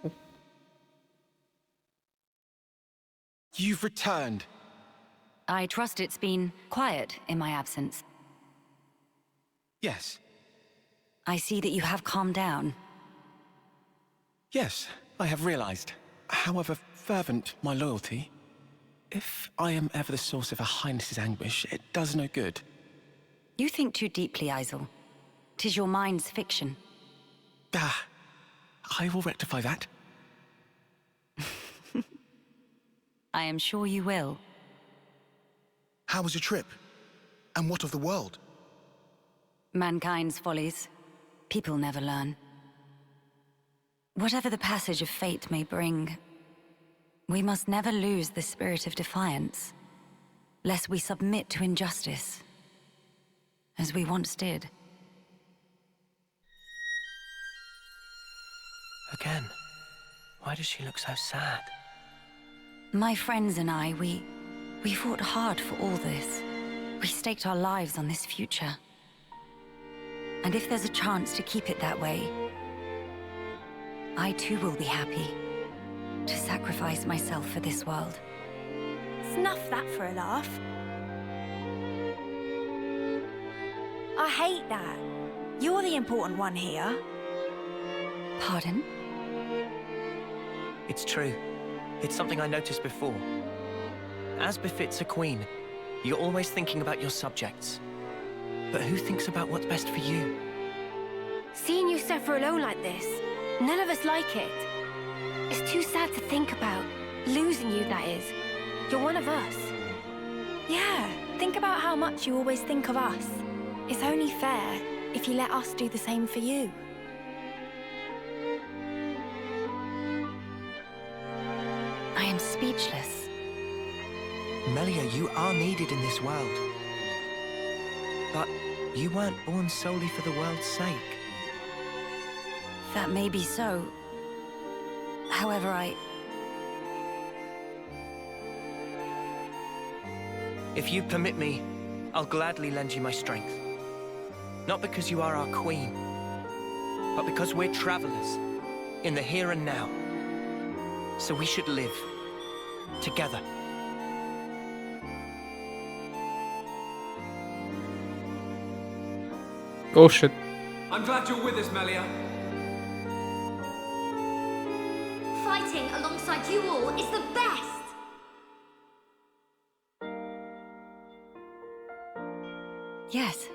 You've returned. I trust it's been quiet in my absence. Yes. I see that you have calmed down. Yes, I have realized. However fervent my loyalty, if I am ever the source of Her Highness's anguish, it does no good. You think too deeply, Aizel. 'Tis your mind's fiction. Ah, I will rectify that. I am sure you will. How was your trip? And what of the world? Mankind's follies. People never learn. Whatever the passage of fate may bring, we must never lose the spirit of defiance, lest we submit to injustice, as we once did. Why does she look so sad? My friends and I, we fought hard for all this. We staked our lives on this future. And if there's a chance to keep it that way, I too will be happy to sacrifice myself for this world. Snuff that for a laugh. I hate that. You're the important one here. Pardon? It's true. It's something I noticed before. As befits a queen, you're always thinking about your subjects. But who thinks about what's best for you? Seeing you suffer alone like this, none of us like it. It's too sad to think about. Losing you, that is. You're one of us. Yeah, think about how much you always think of us. It's only fair if you let us do the same for you. I am speechless. Melia, you are needed in this world. But you weren't born solely for the world's sake. That may be so. However, If you permit me, I'll gladly lend you my strength. Not because you are our queen, but because we're travelers in the here and now. So we should live together. Oh shit. I'm glad you're with us, Melia. Fighting alongside you all is the best! yes.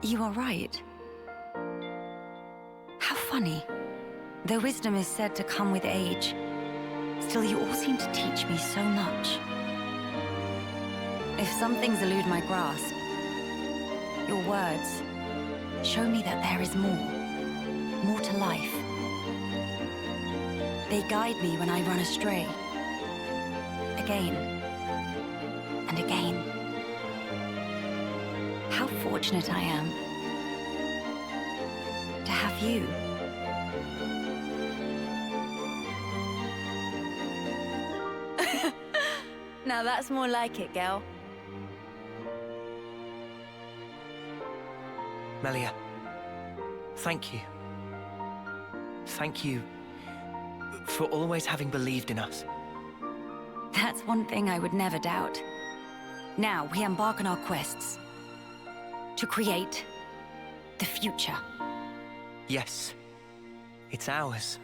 You are right. How funny. Though wisdom is said to come with age, still you all seem to teach me so much. If some things elude my grasp, your words show me that there is more to life. They guide me when I run astray, again and again. How fortunate I am to have you. Now that's more like it, girl. Melia, thank you. Thank you for always having believed in us. That's one thing I would never doubt. Now we embark on our quests to create the future. Yes, it's ours.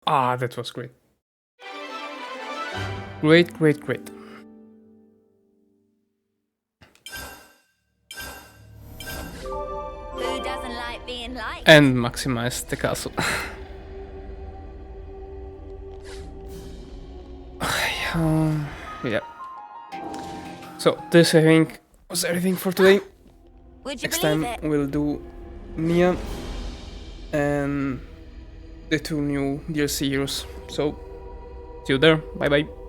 Ah, that was great. Great, great, great. Who doesn't like being liked? And maximize the castle. Yeah. So this, I think, was everything for today. Would you Next believe time it? we'll do Nia and the 2 new DLC heroes. So see you there. Bye bye.